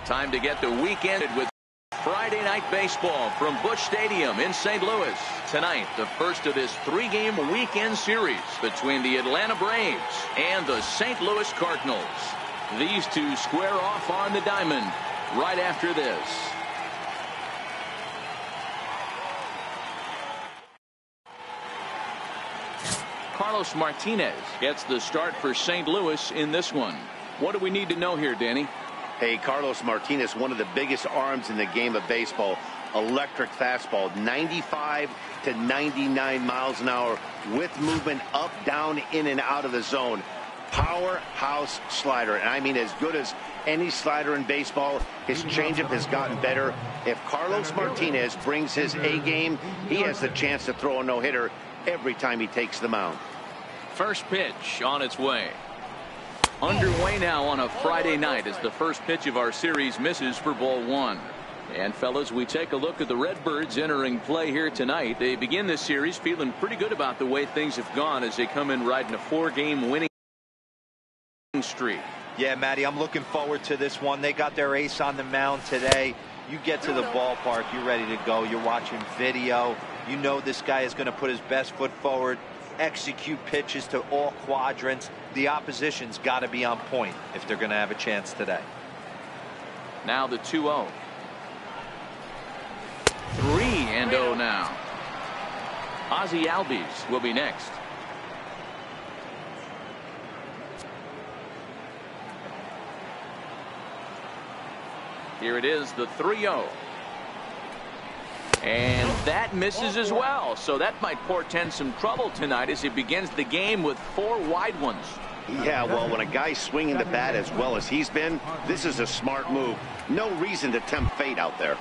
Time to get the weekend with Friday Night Baseball from Busch Stadium in St. Louis. Tonight, the first of this three-game weekend series between the Atlanta Braves and the St. Louis Cardinals. These two square off on the diamond right after this. Carlos Martinez gets the start for St. Louis in this one. What do we need to know here, Danny? Hey, Carlos Martinez, one of the biggest arms in the game of baseball. Electric fastball, 95 to 99 miles an hour with movement up, down, in, and out of the zone. Powerhouse slider, and I mean as good as any slider in baseball. His changeup has gotten better. If Carlos Martinez brings his A game, he has the chance to throw a no-hitter every time he takes the mound. First pitch on its way. Underway now on a Friday night as the first pitch of our series misses for ball one. And fellas, we take a look at the Redbirds entering play here tonight. They begin this series feeling pretty good about the way things have gone as they come in riding a 4-game winning streak. Yeah, Matty, I'm looking forward to this one. They got their ace on the mound today. You get to the ballpark, you're ready to go. You're watching video. You know this guy is going to put his best foot forward, execute pitches to all quadrants. The opposition's got to be on point if they're going to have a chance today. Now the 2-0. 3-0 now. Ozzie Albies will be next. Here it is, the 3-0. And that misses as well, so that might portend some trouble tonight as he begins the game with 4 wide ones. Yeah, well, when a guy's swinging the bat as well as he's been, this is a smart move. No reason to tempt fate out there.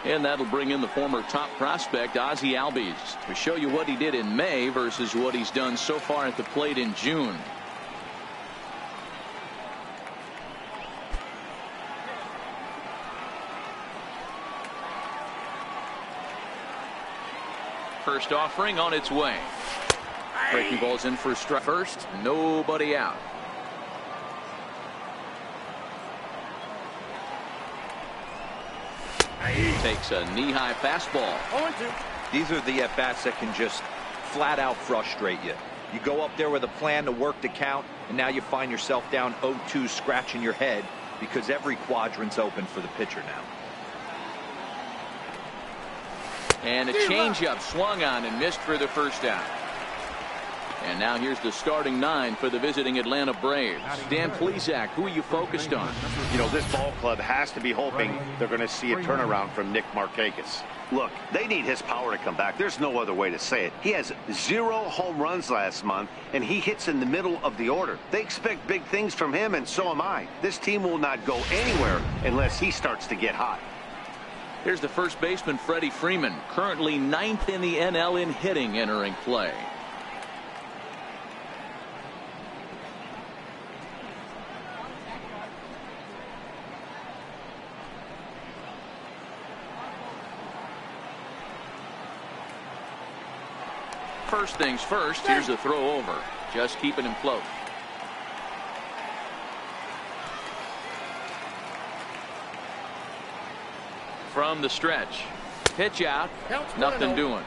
And that'll bring in the former top prospect, Ozzie Albies, to show you what he did in May versus what he's done so far at the plate in June. First offering on its way. Breaking balls in for strike. First, nobody out. Takes a knee-high fastball. These are the at-bats that can just flat out frustrate you. You go up there with a plan to work the count, and now you find yourself down 0-2 scratching your head because every quadrant's open for the pitcher now. And a changeup swung on and missed for the first out. And now here's the starting 9 for the visiting Atlanta Braves. Dan Plesac, who are you focused on? You know, this ball club has to be hoping they're going to see a turnaround from Nick Markakis. Look, they need his power to come back. There's no other way to say it. He has 0 home runs last month, and he hits in the middle of the order. They expect big things from him, and so am I. This team will not go anywhere unless he starts to get hot. Here's the first baseman, Freddie Freeman, currently 9th in the NL in hitting, entering play. First things first, here's the throw over. Just keeping him close. From the stretch. Pitch out. Nothing doing.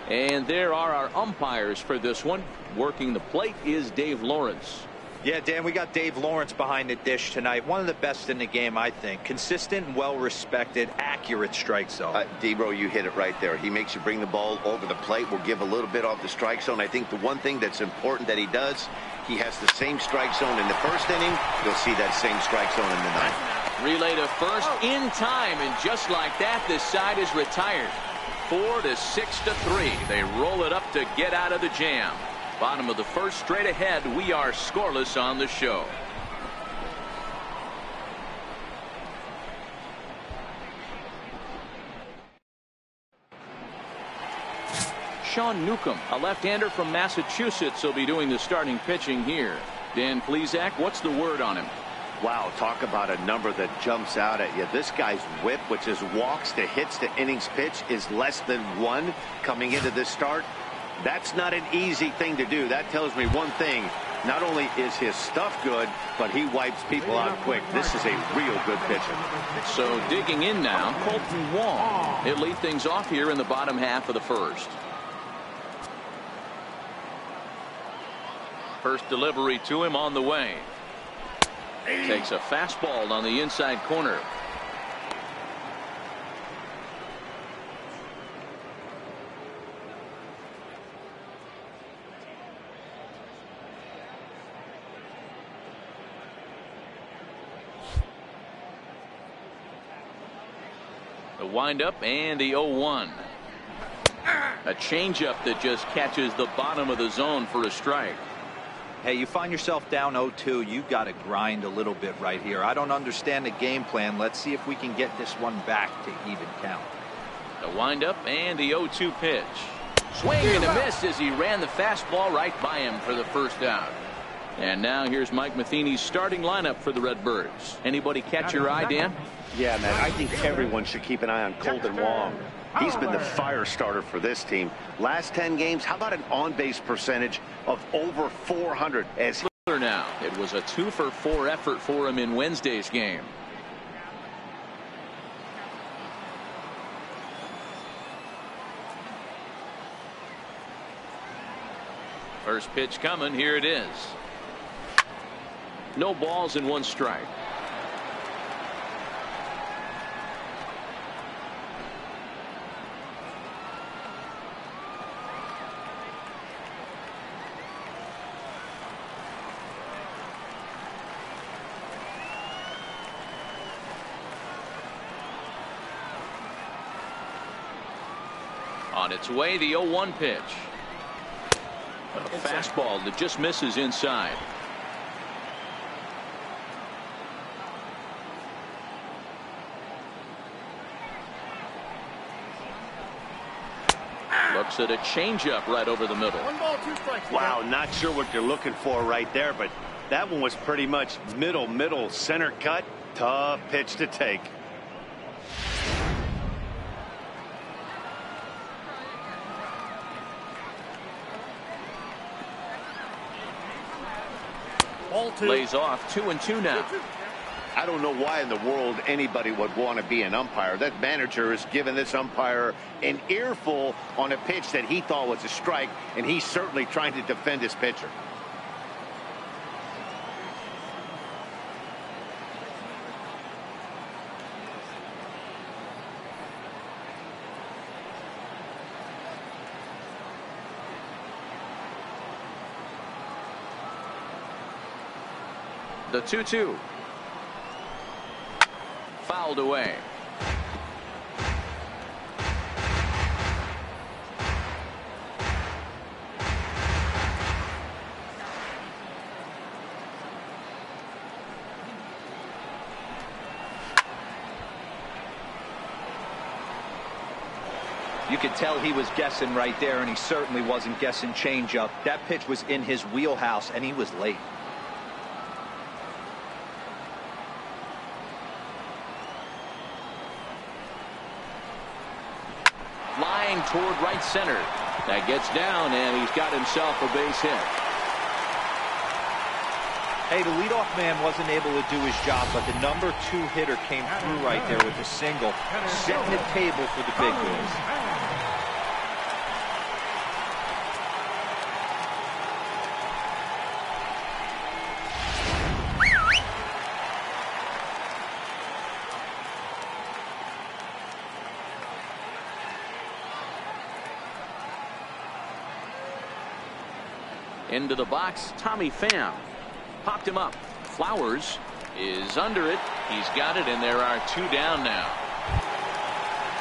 And there are our umpires for this one. Working the plate is Dave Lawrence. Yeah, Dan, we got Dave Lawrence behind the dish tonight. One of the best in the game, I think. Consistent and well-respected, accurate strike zone. D-Bro, you hit it right there. He makes you bring the ball over the plate. We'll give a little bit off the strike zone. I think the one thing that's important that he does, he has the same strike zone in the first inning. You'll see that same strike zone in the ninth. Relay to first in time, and just like that, this side is retired. 4 to 6 to 3. They roll it up to get out of the jam. Bottom of the first, straight ahead. We are scoreless on the show. Sean Newcomb, a left-hander from Massachusetts, will be doing the starting pitching here. Dan Plesac, what's the word on him? Wow, talk about a number that jumps out at you. This guy's whip, which is walks to hits to innings pitch, is less than 1 coming into this start. That's not an easy thing to do. That tells me one thing. Not only is his stuff good, but he wipes people out quick. This is a real good pitcher. So digging in now, Colton Wong. He'll lead things off here in the bottom half of the first. First delivery to him on the way. Takes a fastball on the inside corner. The windup and the 0-1. A changeup that just catches the bottom of the zone for a strike. Hey, you find yourself down 0-2, you got to grind a little bit right here. I don't understand the game plan. Let's see if we can get this one back to even count. The windup and the 0-2 pitch. Swing and a miss as he ran the fastball right by him for the first out. And now here's Mike Matheny's starting lineup for the Redbirds. Anybody catch your eye, Dan? Yeah, man, I think everyone should keep an eye on Colton Wong. He's been the fire starter for this team. Last 10 games, how about an on-base percentage of over 400? As now, it was a 2-for-4 effort for him in Wednesday's game. First pitch coming. Here it is. No balls and one strike. On its way, the 0-1 pitch. A fastball that just misses inside. Looks at a changeup right over the middle. 1 ball, 2 strikes. wow, not sure what you're looking for right there, but that one was pretty much middle, center cut. Tough pitch to take. Ball 2. Lays off 2-2 now. I don't know why in the world anybody would want to be an umpire. That manager has given this umpire an earful on a pitch that he thought was a strike, and he's certainly trying to defend his pitcher. The 2-2. Fouled away. You could tell he was guessing right there, and he certainly wasn't guessing changeup. That pitch was in his wheelhouse, and he was late. Flying toward right center. That gets down, and he's got himself a base hit. Hey, the leadoff man wasn't able to do his job, but the number 2 hitter came through right there with a single, setting the table for the big boys. Into the box, Tommy Pham. Popped him up. Flowers is under it. He's got it, and there are 2 down now.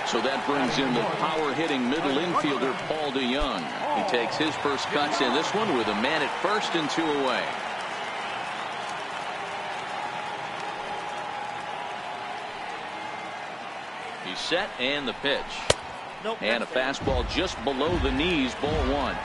So that brings in the power-hitting middle infielder, Paul DeYoung. He takes his first cuts in this one with a man at first and 2 away. He's set, and the pitch. And a fastball just below the knees, ball 1.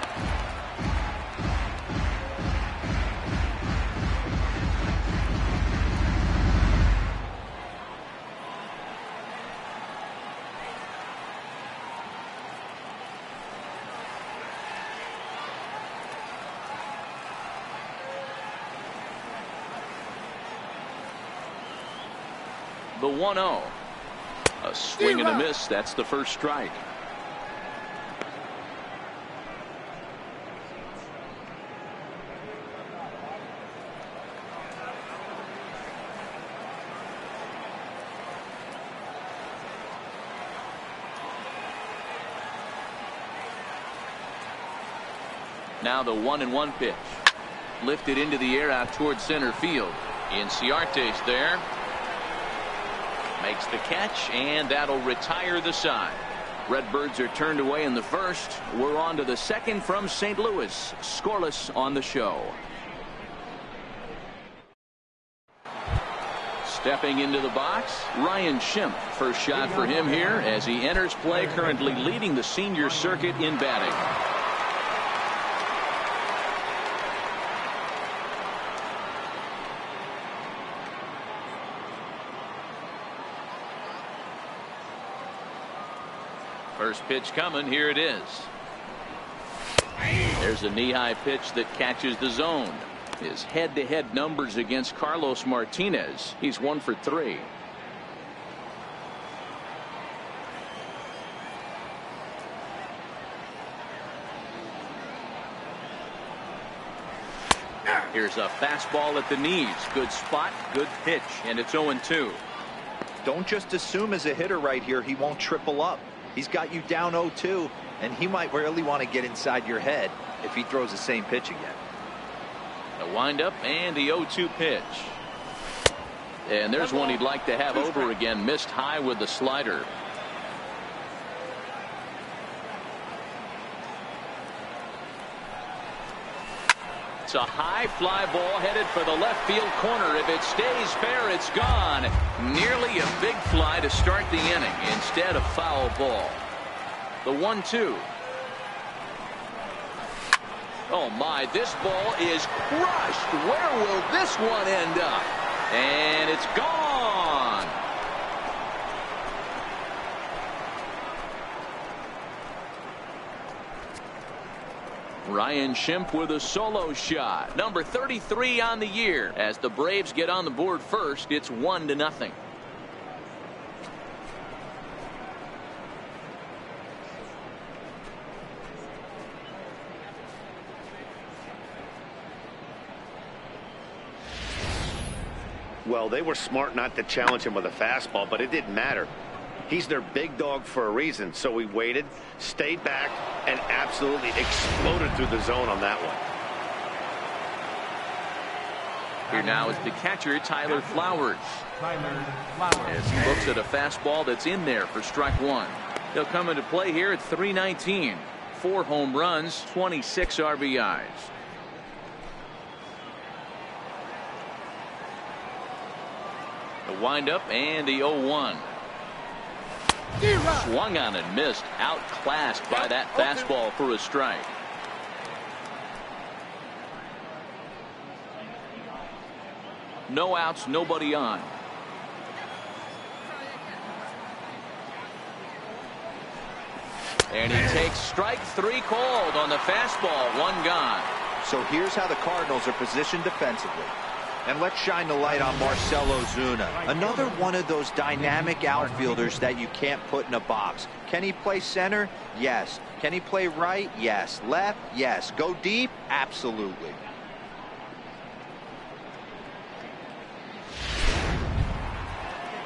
The 1-0. A swing and a miss. That's the first strike. Now the 1-1 pitch. Lifted into the air out towards center field. Inciarte's there. Makes the catch, and that'll retire the side. Redbirds are turned away in the first. We're on to the second from St. Louis. Scoreless on the show. Stepping into the box, Ryan Schimpf. First shot for him here as he enters play, currently leading the senior circuit in batting. First pitch coming. Here it is. There's a knee-high pitch that catches the zone. His head-to-head numbers against Carlos Martinez. He's 1 for 3. Here's a fastball at the knees. Good spot, good pitch, and it's 0-2. Don't just assume as a hitter right here he won't triple up. He's got you down 0-2, and he might really want to get inside your head if he throws the same pitch again. The windup and the 0-2 pitch. And there's one he'd like to have over again. Missed high with the slider. It's a high fly ball headed for the left field corner. If it stays fair, it's gone. Nearly a big fly to start the inning instead of foul ball. The 1-2. Oh my, this ball is crushed. Where will this one end up? And it's gone. Ryan Schimpf with a solo shot. Number 33 on the year. As the Braves get on the board first, it's 1-0. Well, they were smart not to challenge him with a fastball, but it didn't matter. He's their big dog for a reason, so he waited, stayed back, and absolutely exploded through the zone on that one. Here now is the catcher, Tyler Flowers. As he looks at a fastball that's in there for strike one. He'll come into play here at 319. 4 home runs, 26 RBIs. The windup and the 0-1. Swung on and missed. Outclassed by that fastball for a strike. No outs, nobody on. And he takes strike 3 called on the fastball. 1 gone. So here's how the Cardinals are positioned defensively. And let's shine the light on Marcell Ozuna. Another one of those dynamic outfielders that you can't put in a box. Can he play center? Yes. Can he play right? Yes. Left? Yes. Go deep? Absolutely.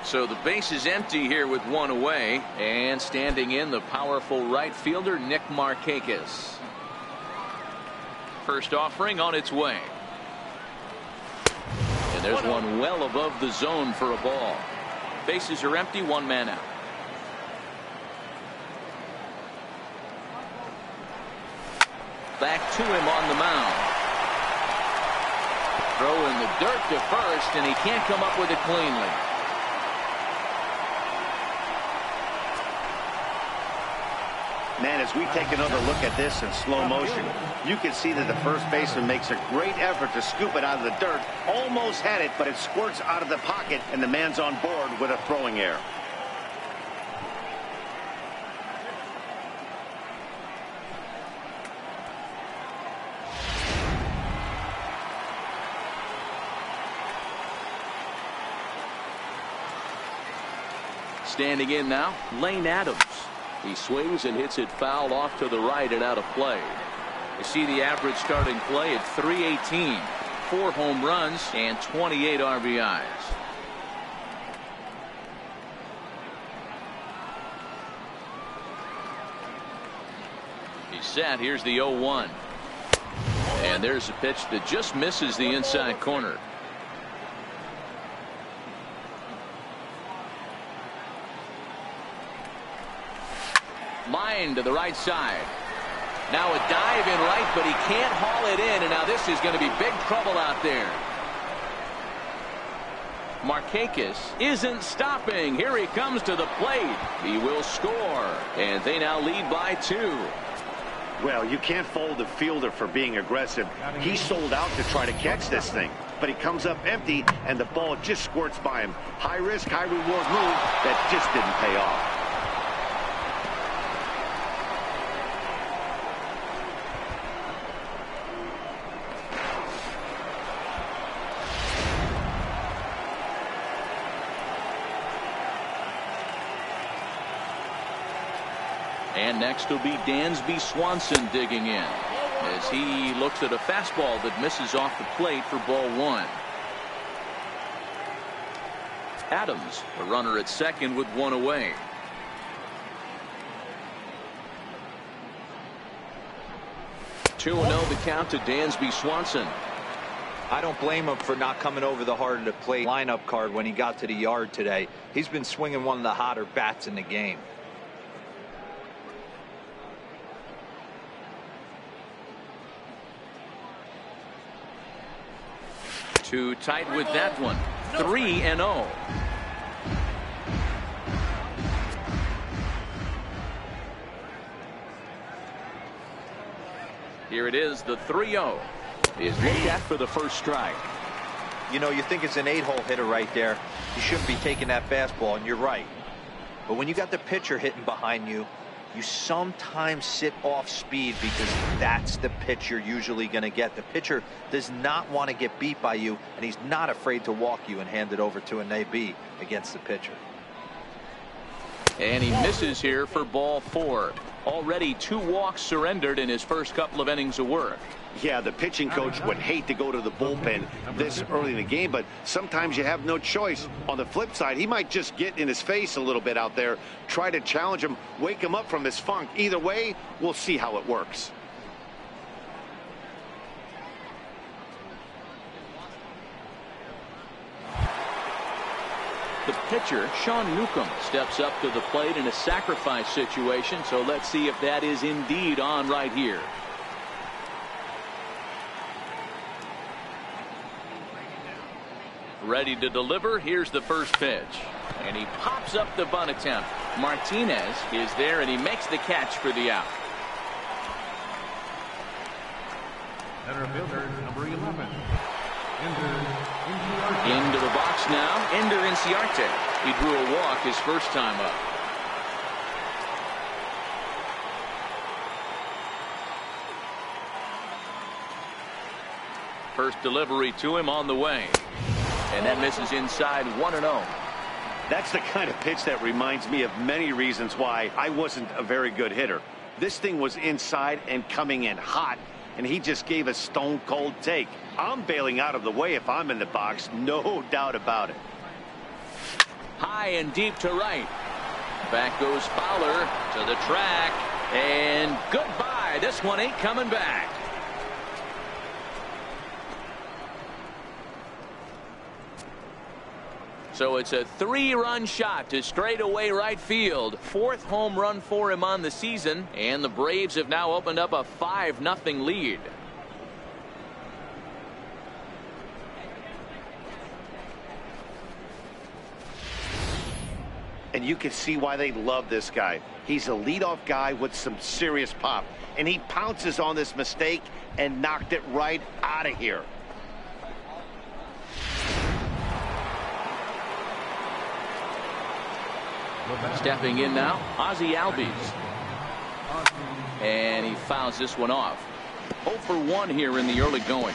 So the base is empty here with 1 away. And standing in, the powerful right fielder, Nick Markakis. First offering on its way. And there's one well above the zone for a ball. Bases are empty, 1 man out. Back to him on the mound. Throw in the dirt to first, and he can't come up with it cleanly. Man, as we take another look at this in slow motion, you can see that the first baseman makes a great effort to scoop it out of the dirt. Almost had it, but it squirts out of the pocket, and the man's on board with a throwing error. Standing in now, Lane Adams. He swings and hits it foul off to the right and out of play. You see the average starting play at 318, 4 home runs and 28 RBIs. He's set. Here's the 0-1. And there's a pitch that just misses the inside corner. Line to the right side. Now a dive in right, but he can't haul it in, and now this is going to be big trouble out there. Markakis isn't stopping. Here he comes to the plate. He will score, and they now lead by 2. Well, you can't fault the fielder for being aggressive. He sold out to try to catch this thing, but he comes up empty, and the ball just squirts by him. High risk, high reward move that just didn't pay off. And next will be Dansby Swanson digging in as he looks at a fastball that misses off the plate for ball 1. Adams, a runner at second with 1 away. Two 2-0 the count to Dansby Swanson. I don't blame him for not coming over the harder to play lineup card when he got to the yard today. He's been swinging one of the hotter bats in the game. Too tight with that one. 3-0. Here it is, the 3-0 is looked at for the first strike. You know, you think it's an 8-hole hitter right there. You shouldn't be taking that fastball, and you're right. But when you got the pitcher hitting behind you, you sometimes sit off speed because that's the pitch you're usually going to get. The pitcher does not want to get beat by you, and he's not afraid to walk you and hand it over to an AB against the pitcher. And he misses here for ball 4. Already 2 walks surrendered in his first couple of innings of work. Yeah, the pitching coach would hate to go to the bullpen this early in the game, but sometimes you have no choice. On the flip side, he might just get in his face a little bit out there, try to challenge him, wake him up from his funk. Either way, we'll see how it works. The pitcher, Sean Newcomb, steps up to the plate in a sacrifice situation, so let's see if that is indeed on right here. Ready to deliver. Here's the first pitch. And he pops up the bunt attempt. Martinez is there, and he makes the catch for the out. Center fielder, number 11. Into the box now, Ender Inciarte. He drew a walk his first time up. First delivery to him on the way. And that misses inside 1-0. That's the kind of pitch that reminds me of many reasons why I wasn't a very good hitter. This thing was inside and coming in hot, and he just gave a stone cold take. I'm bailing out of the way if I'm in the box, no doubt about it. High and deep to right. Back goes Fowler to the track, and goodbye. This one ain't coming back. So it's a 3-run shot to straightaway right field. 4th home run for him on the season, and the Braves have now opened up a 5-0 lead. And you can see why they love this guy. He's a leadoff guy with some serious pop, and he pounces on this mistake and knocked it right out of here. Stepping in now, Ozzie Albies. And he fouls this one off. 0 for 1 here in the early going.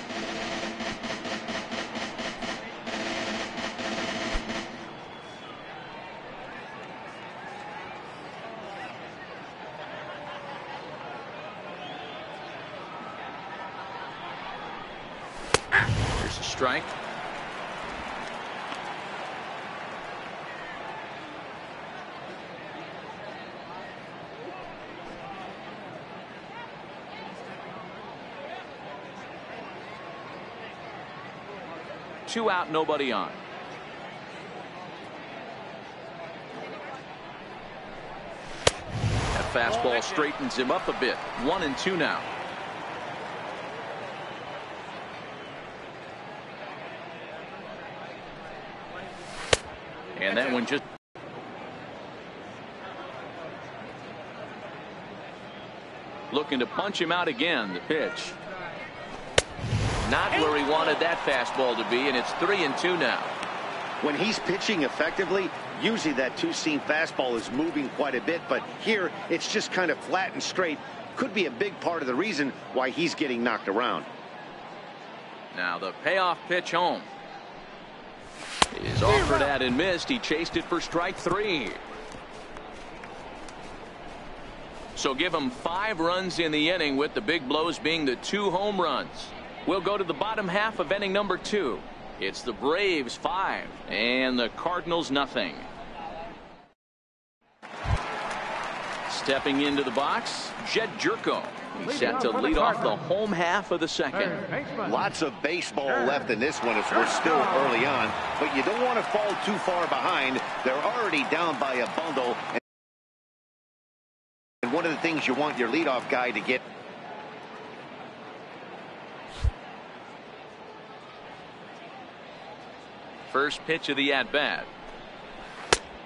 strike. Two out, nobody on. That fastball straightens him up a bit. 1-2 now. And that one just looking to punch him out again. The pitch. Not where he wanted that fastball to be, and it's 3-2 now. When he's pitching effectively, usually that two-seam fastball is moving quite a bit, but here it's just kind of flat and straight. Could be a big part of the reason why he's getting knocked around. Now the payoff pitch home is offered at and missed. He chased it for strike 3. So give him 5 runs in the inning, with the big blows being the 2 home runs. We'll go to the bottom half of inning number 2. It's the Braves 5 and the Cardinals nothing. Stepping into the box, Jed Jerko. He's set to lead off the home half of the second. Lots of baseball left in this one as we're still early on, but you don't want to fall too far behind. They're already down by a bundle, and one of the things you want your leadoff guy to get. First pitch of the at-bat.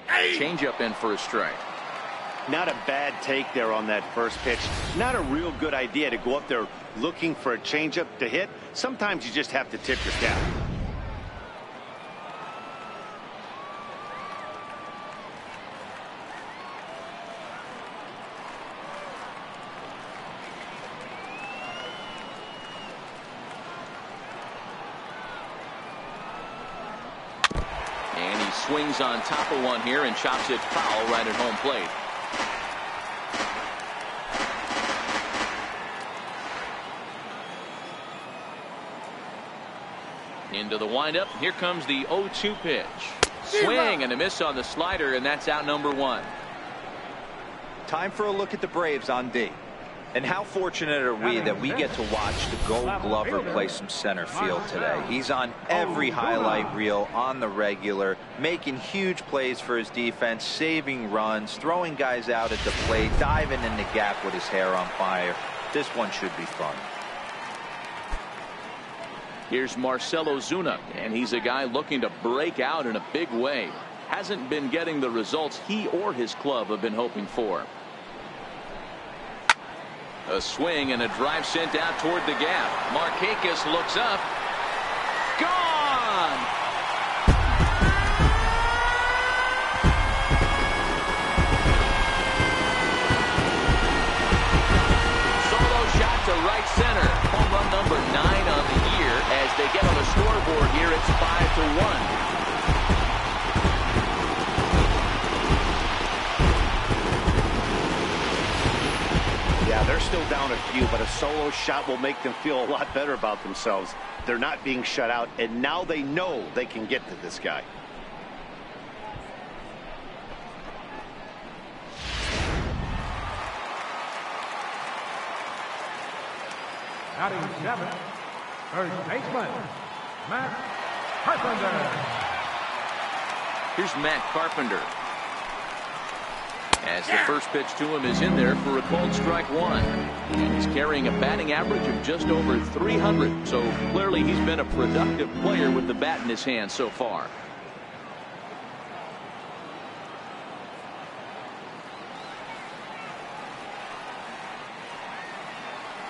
Changeup in for a strike. Not a bad take there on that first pitch. Not a real good idea to go up there looking for a changeup to hit. Sometimes you just have to tip your cap. And he swings on top of one here and chops it foul right at home plate. Into the windup. Here comes the 0-2 pitch. Swing and a miss on the slider, and that's out number 1. Time for a look at the Braves on D. And how fortunate are we that we get to watch the Gold Glover play some center field today. He's on every highlight reel on the regular, making huge plays for his defense, saving runs, throwing guys out at the plate, diving in the gap with his hair on fire. This one should be fun. Here's Marcell Ozuna, and he's a guy looking to break out in a big way. Hasn't been getting the results he or his club have been hoping for. A swing and a drive sent out toward the gap. Markakis looks up. Gone! Solo shot to right center. Home run number 9 on the year. As they get on the scoreboard here, it's 5-1. Yeah, they're still down a few, but a solo shot will make them feel a lot better about themselves. They're not being shut out, and now they know they can get to this guy. Batting 7, first baseman, Matt Carpenter. Here's Matt Carpenter. As the first pitch to him is in there for a called strike 1. And he's carrying a batting average of just over 300. So clearly he's been a productive player with the bat in his hand so far.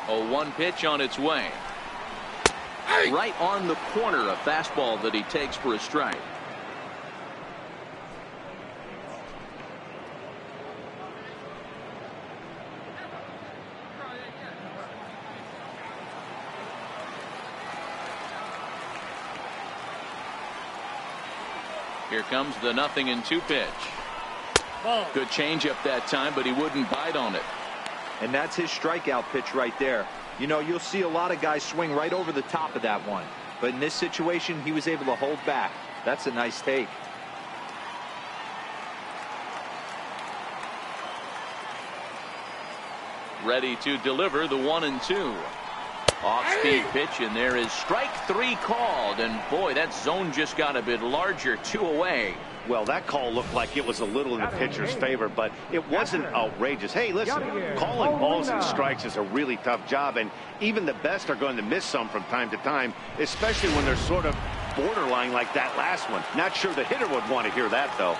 A 1 pitch on its way. Right on the corner, a fastball that he takes for a strike. Here comes the 0-2 pitch. Good changeup that time, but he wouldn't bite on it. And that's his strikeout pitch right there. You know, you'll see a lot of guys swing right over the top of that one. But in this situation, he was able to hold back. That's a nice take. Ready to deliver the 1-2. Off-speed pitch, and there is strike 3 called. And boy, that zone just got a bit larger, 2 away. Well, that call looked like it was a little in the pitcher's favor, but it wasn't outrageous. Hey, listen, calling balls and strikes is a really tough job, and even the best are going to miss some from time to time, especially when they're sort of borderline like that last one. Not sure the hitter would want to hear that, though.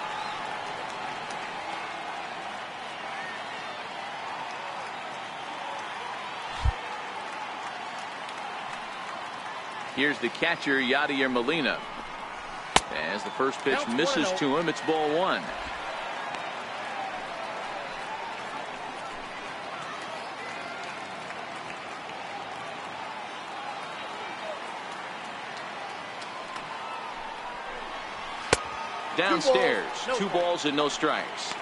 Here's the catcher, Yadier Molina. As the first pitch misses to him, it's ball 1. Downstairs, 2 balls and no strikes.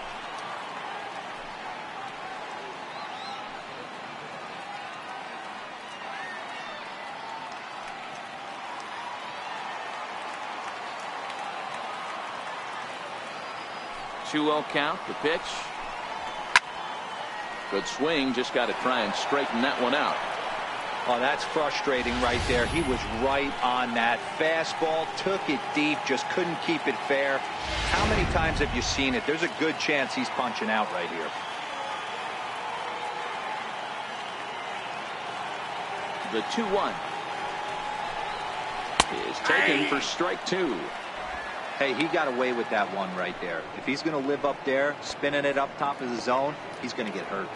Two-0 count. The pitch. Good swing. Just got to try and straighten that one out. Oh, that's frustrating right there. He was right on that fastball, took it deep, just couldn't keep it fair. How many times have you seen it? There's a good chance he's punching out right here. The 2-1 is taken for strike 2. Hey, he got away with that one right there. If he's going to live up there, spinning it up top of the zone, he's going to get hurt.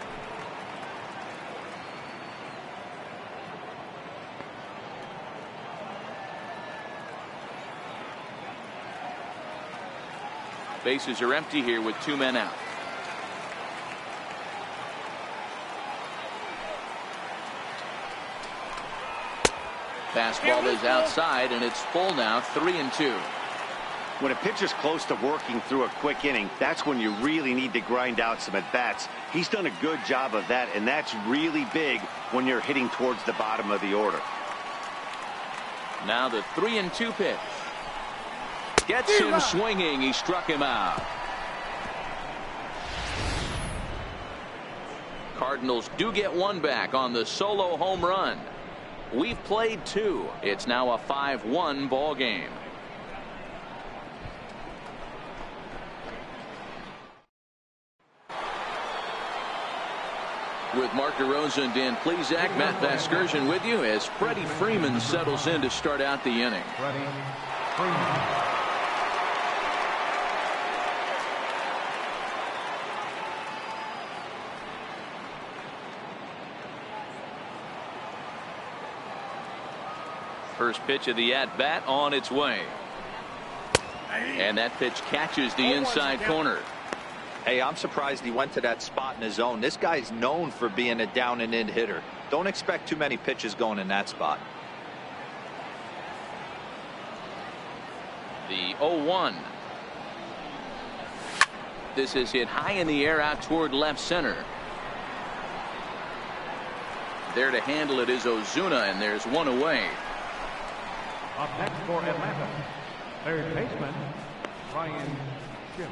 Bases are empty here with 2 men out. Fastball is outside, and it's full now, 3-2. When a pitcher's close to working through a quick inning, that's when you really need to grind out some at-bats. He's done a good job of that, and that's really big when you're hitting towards the bottom of the order. Now the 3-2 pitch. Gets him swinging. He struck him out. Cardinals do get 1 back on the solo home run. We've played 2. It's now a 5-1 ball game. With Mark DeRosa and Dan Plesac, Matt Vasgersian with you as Freddie Freeman settles in to start out the inning. Freddie Freeman. First pitch of the at-bat on its way. And that pitch catches the inside corner. Hey, I'm surprised he went to that spot in his zone. This guy's known for being a down and in hitter. Don't expect too many pitches going in that spot. The 0-1. This is hit high in the air out toward left center. There to handle it is Ozuna, and there's 1 away. Up next for Atlanta, third baseman, Ryan Schiff.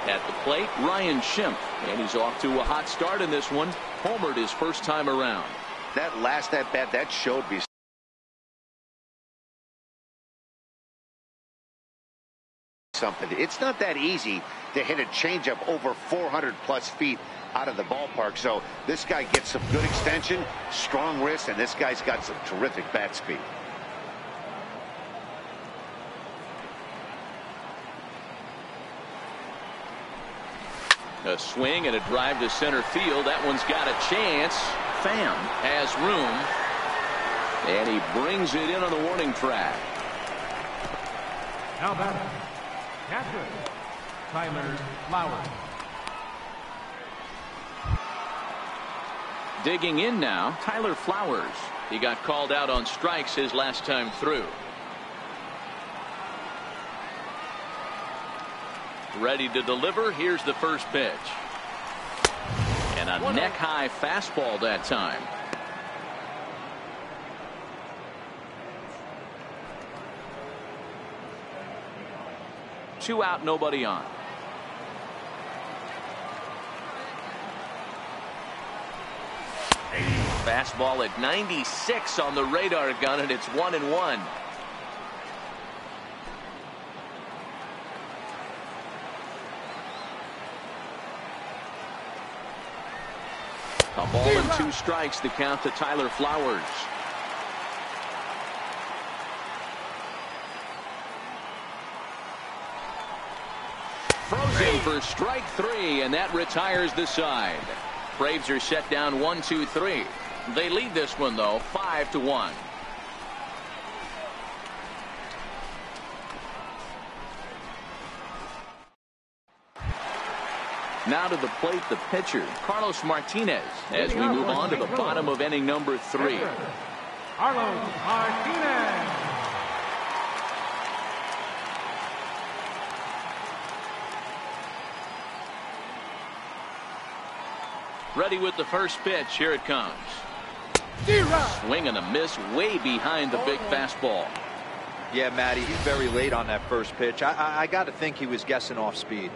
At the plate, Ryan Schimpf, and he's off to a hot start in this one. Homered his first time around. That last at-bat, that showed me something. It's not that easy to hit a changeup over 400-plus feet out of the ballpark. So this guy gets some good extension, strong wrist, and this guy's got some terrific bat speed. A swing and a drive to center field. That one's got a chance. Pham has room, and he brings it in on the warning track. Now batter, catcher, Tyler Flowers. Digging in now, Tyler Flowers. He got called out on strikes his last time through. Ready to deliver. Here's the first pitch. And a neck-high fastball that time. 2 out, nobody on. Fastball at 96 on the radar gun, and it's 1-1. A ball and 2 strikes, the count to Tyler Flowers. Frozen for strike 3, and that retires the side. Braves are set down 1-2-3. They lead this one, though, 5-1. Now to the plate, the pitcher, Carlos Martinez, as we move on to the bottom of inning number 3. Carlos Martinez. Ready with the first pitch. Here it comes. Swing and a miss way behind the big fastball. Yeah, Matty, he's very late on that first pitch. I got to think he was guessing off speed.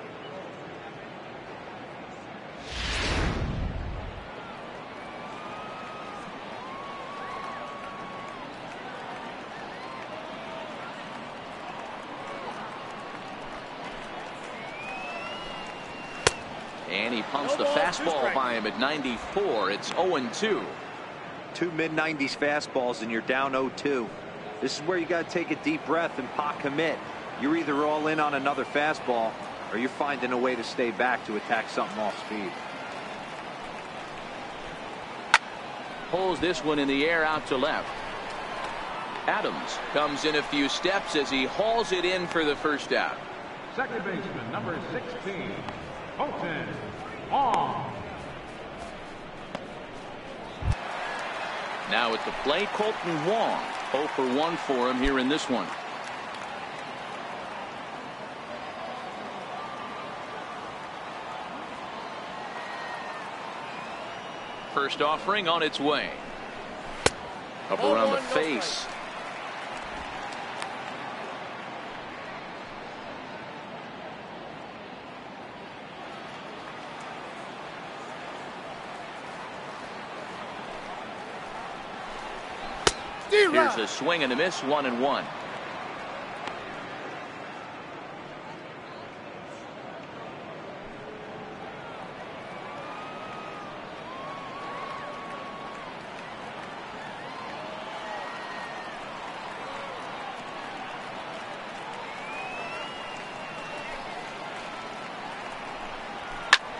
And he pumps the fastball by him at 94. It's 0-2. 2 mid-90s fastballs and you're down 0-2. This is where you got to take a deep breath and pot commit. You're either all in on another fastball or you're finding a way to stay back to attack something off speed. Pulls this one in the air out to left. Adams comes in a few steps as he hauls it in for the first out. Second baseman, number 16, Colton Wong. Now at the plate, Colton Wong. 0 for 1 for him here in this one. First offering on its way. Up around the face. Here's a swing and a miss, 1-1.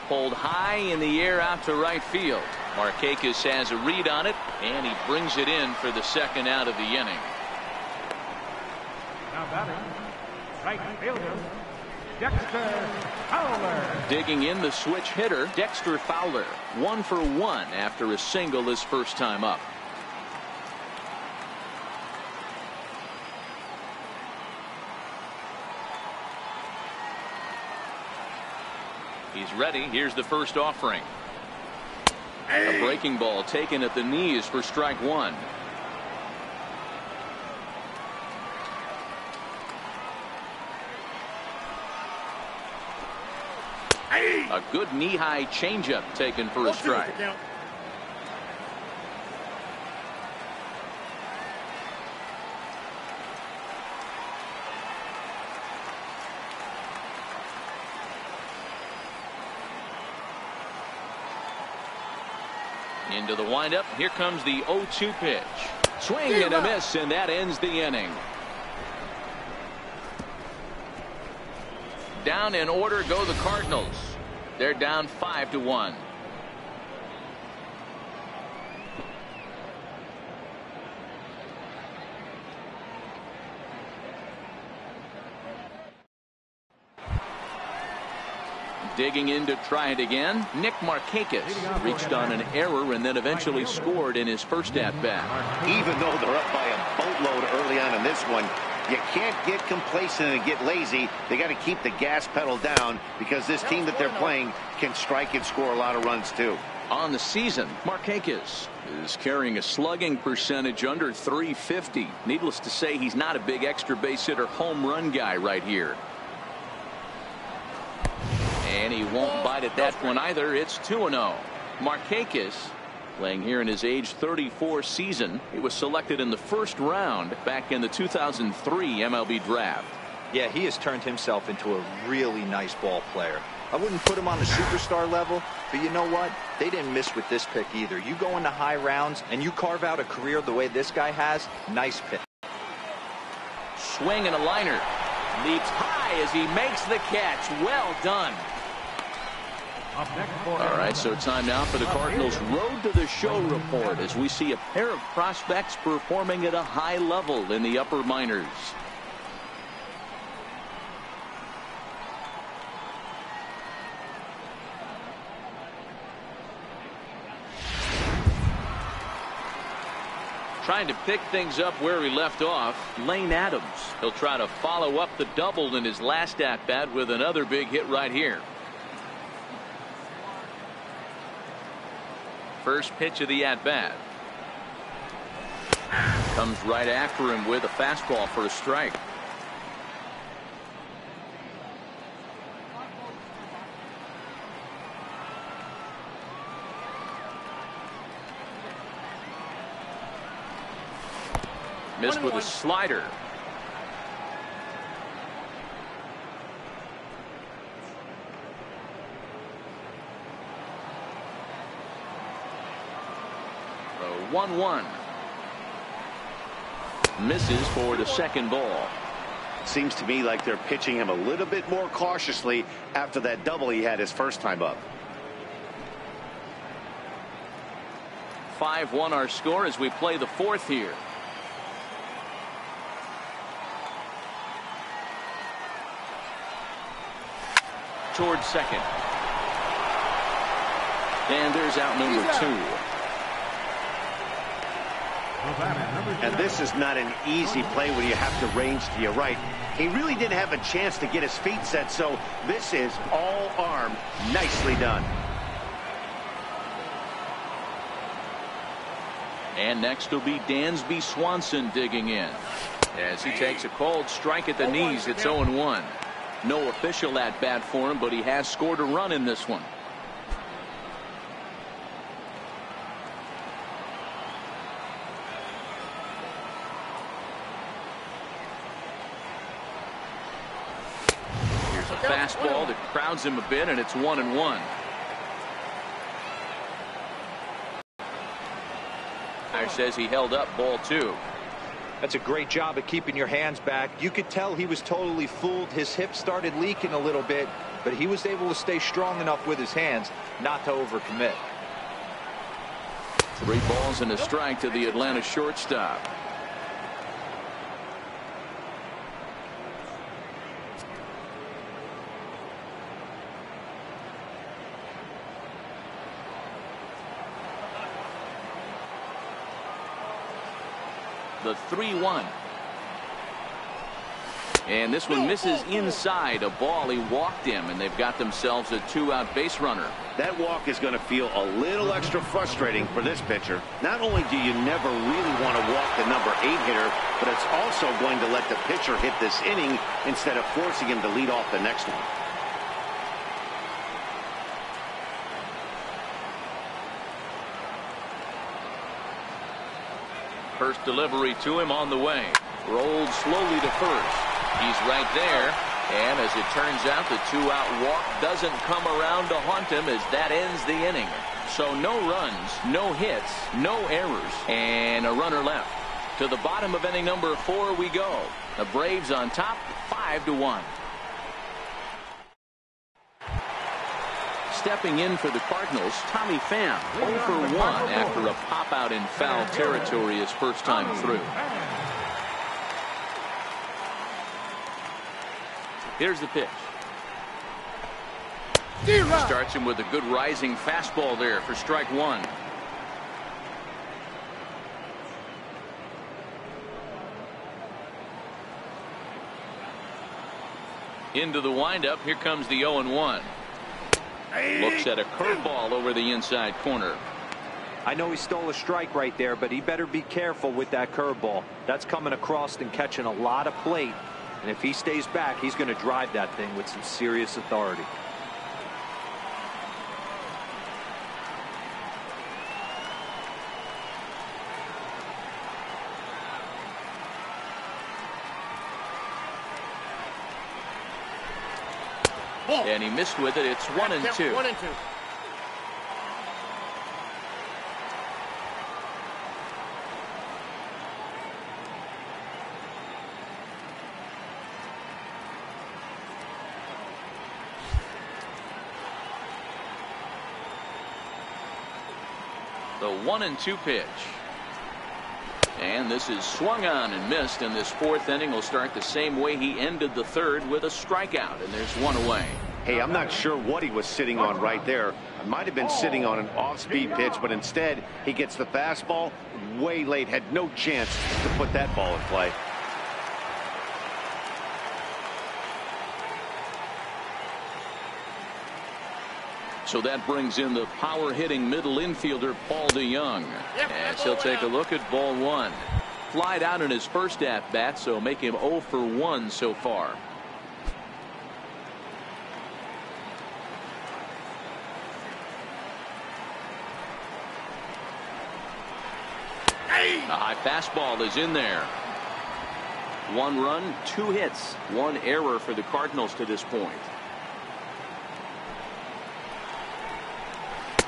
Pulled high in the air out to right field. Markakis has a read on it, and he brings it in for the second out of the inning. Now batting, right fielder, Dexter Fowler. Digging in the switch hitter, Dexter Fowler. 1 for 1 after a single his first time up. He's ready. Here's the first offering. A breaking ball taken at the knees for strike 1. A good knee-high changeup taken for a strike. Into the windup. Here comes the 0-2 pitch. Swing and a miss, and that ends the inning. Down in order go the Cardinals. They're down 5-1. Digging in to try it again. Nick Markakis reached on an error and then eventually scored in his first at-bat. Even though they're up by a boatload early on in this one, you can't get complacent and get lazy. They got to keep the gas pedal down because this team that they're playing can strike and score a lot of runs too. On the season, Markakis is carrying a slugging percentage under .350. Needless to say, he's not a big extra base hitter home run guy right here. And he won't bite at that one either. It's 2-0. Markakis playing here in his age 34 season. He was selected in the first round back in the 2003 MLB draft. Yeah, he has turned himself into a really nice ball player. I wouldn't put him on the superstar level, but you know what? They didn't miss with this pick either. You go into high rounds and you carve out a career the way this guy has. Nice pick. Swing and a liner. Leaps high as he makes the catch. Well done. All right, so time now for the Cardinals' Road to the Show report as we see a pair of prospects performing at a high level in the upper minors. Trying to pick things up where he left off, Lane Adams. He'll try to follow up the double in his last at-bat with another big hit right here. First pitch of the at-bat. Comes right after him with a fastball for a strike. Missed with a slider. The 1-1. Misses for the second ball. Seems to me like they're pitching him a little bit more cautiously after that double he had his first time up. 5-1 our score as we play the fourth here. Towards second. And there's out number 2. And this is not an easy play when you have to range to your right. He really didn't have a chance to get his feet set, so this is all arm. Nicely done. And next will be Dansby Swanson digging in. As he takes a cold strike at the knees, it's 0-1. No official at bat for him, but he has scored a run in this one. Here's a fastball that crowds him a bit, and it's 1-1. Says he held up ball 2. That's a great job of keeping your hands back. You could tell he was totally fooled. His hip started leaking a little bit, but he was able to stay strong enough with his hands not to overcommit. 3 balls and a strike to the Atlanta shortstop. The 3-1. And this one misses inside a ball. He walked him, and they've got themselves a 2-out base runner. That walk is going to feel a little extra frustrating for this pitcher. Not only do you never really want to walk the number 8 hitter, but it's also going to let the pitcher hit this inning instead of forcing him to lead off the next one. First delivery to him on the way. Rolled slowly to first. He's right there. And as it turns out, the 2-out walk doesn't come around to haunt him as that ends the inning. So no runs, no hits, no errors, and a runner left. To the bottom of inning number 4 we go. The Braves on top, 5-1. Stepping in for the Cardinals, Tommy Pham, 0 for 1 after a pop-out in foul territory his first time through. Here's the pitch. Starts him with a good rising fastball there for strike 1. Into the windup, here comes the 0-1. Looks at a curveball over the inside corner. I know he stole a strike right there, but he better be careful with that curveball. That's coming across and catching a lot of plate. And if he stays back, he's going to drive that thing with some serious authority. And he missed with it. It's 1-2. 1-2. The 1-2 pitch. And this is swung on and missed, and this fourth inning will start the same way he ended the third, with a strikeout, and there's one away. Hey, I'm not sure what he was sitting on right there. It might have been sitting on an off-speed pitch, but instead he gets the fastball way late. Had no chance to put that ball in play. So that brings in the power-hitting middle infielder Paul DeYoung. As he'll take a look at ball one. Flied out in his first at-bat, so make him 0 for 1 so far. A high fastball is in there. 1 run, 2 hits, 1 error for the Cardinals to this point.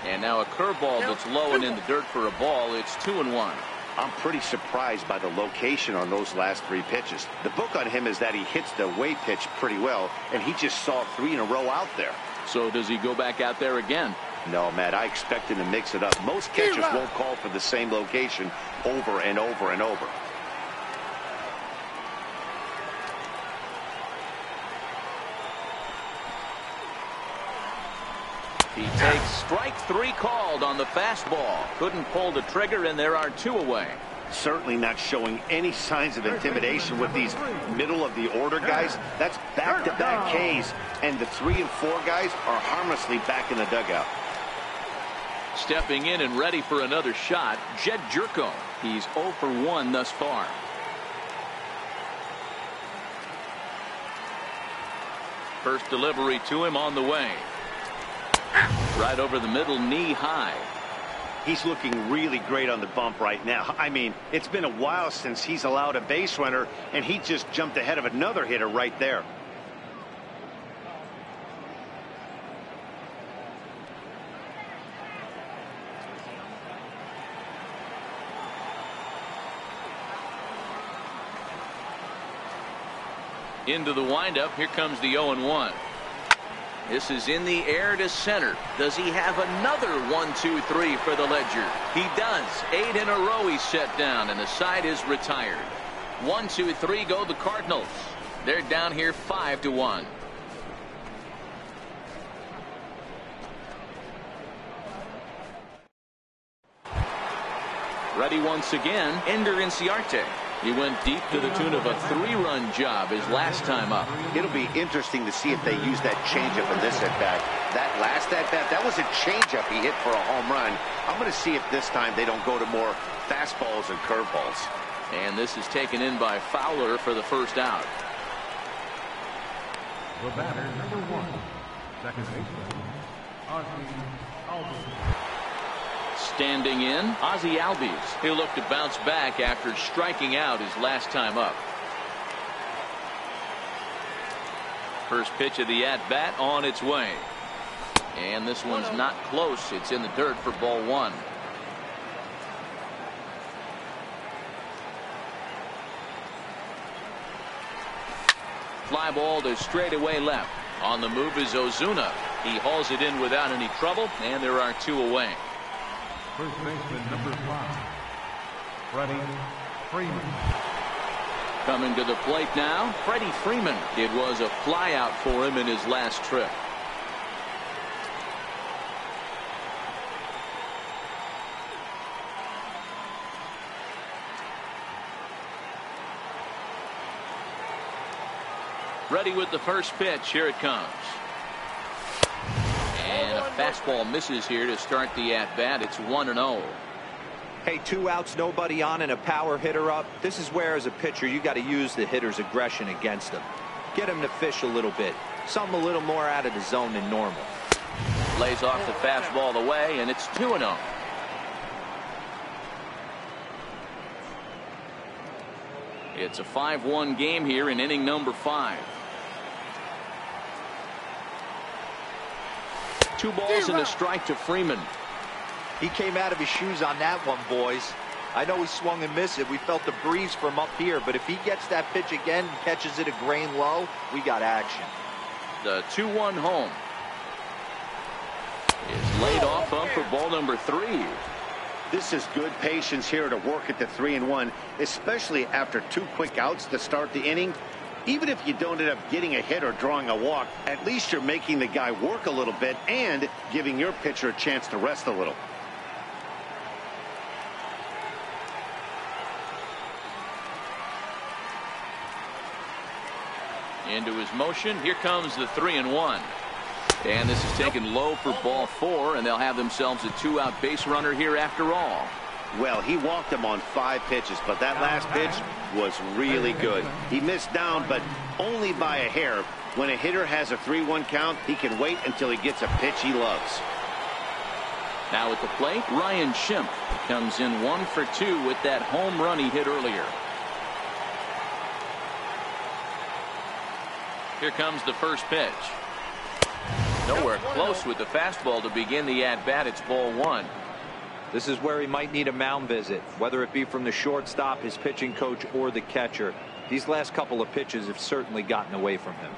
And now a curveball that's low and in the dirt for a ball. It's 2-1. I'm pretty surprised by the location on those last 3 pitches. The book on him is that he hits the away pitch pretty well, and he just saw 3 in a row out there. So does he go back out there again? No, Matt, I expect him to mix it up. Most catchers won't call for the same location over and over and over. He takes strike 3 called on the fastball. Couldn't pull the trigger, and there are 2 away. Certainly not showing any signs of intimidation with these middle of the order guys. That's back-to-back Ks, and the 3 and 4 guys are harmlessly back in the dugout. Stepping in and ready for another shot, Jed Jerko. He's 0 for 1 thus far. First delivery to him on the way. Right over the middle, knee high. He's looking really great on the bump right now. I mean, it's been a while since he's allowed a base runner, and he just jumped ahead of another hitter right there. Into the windup. Here comes the 0-1. This is in the air to center. Does he have another 1-2-3 for the Ledger? He does. 8 in a row he's set down, and the side is retired. 1-2-3 go the Cardinals. They're down here 5-1. Ready once again, Ender Inciarte. He went deep to the tune of a 3-run job his last time up. It'll be interesting to see if they use that changeup in this at-bat. That last at-bat, that was a changeup he hit for a home run. I'm going to see if this time they don't go to more fastballs and curveballs. And this is taken in by Fowler for the first out. The batter, number 1, second baseman, Ozzie Albies. Standing in, Ozzie Albies. He'll look to bounce back after striking out his last time up. First pitch of the at-bat on its way. And this one's not close. It's in the dirt for ball 1. Fly ball to straightaway left. On the move is Ozuna. He hauls it in without any trouble, and there are 2 away. First baseman, number 5, Freddie Freeman. Coming to the plate now, Freddie Freeman. It was a flyout for him in his last trip. Ready with the first pitch. Here it comes. And a fastball misses here to start the at-bat. It's 1-0. Hey, 2 outs, nobody on, and a power hitter up. This is where, as a pitcher, you got to use the hitter's aggression against him. Get him to fish a little bit. Something a little more out of the zone than normal. Lays off the fastball away, and it's 2-0. It's a 5-1 game here in inning number 5. 2 balls and a strike to Freeman. He came out of his shoes on that one, boys. I know he swung and missed it. We felt the breeze from up here, but if he gets that pitch again and catches it a grain low, we got action. The 2-1 home is laid off up for ball number 3. This is good patience here to work at the 3-1, especially after 2 quick outs to start the inning. Even if you don't end up getting a hit or drawing a walk, at least you're making the guy work a little bit and giving your pitcher a chance to rest a little. Into his motion. Here comes the 3-1. And this is taken low for ball 4, and they'll have themselves a 2-out base runner here after all. Well, he walked him on 5 pitches, but that last pitch was really good. He missed down, but only by a hair. When a hitter has a 3-1 count, he can wait until he gets a pitch he loves. Now at the plate, Ryan Schimpf comes in 1 for 2 with that home run he hit earlier. Here comes the first pitch. Nowhere close with the fastball to begin the at-bat. It's ball 1. This is where he might need a mound visit, whether it be from the shortstop, his pitching coach, or the catcher. These last couple of pitches have certainly gotten away from him.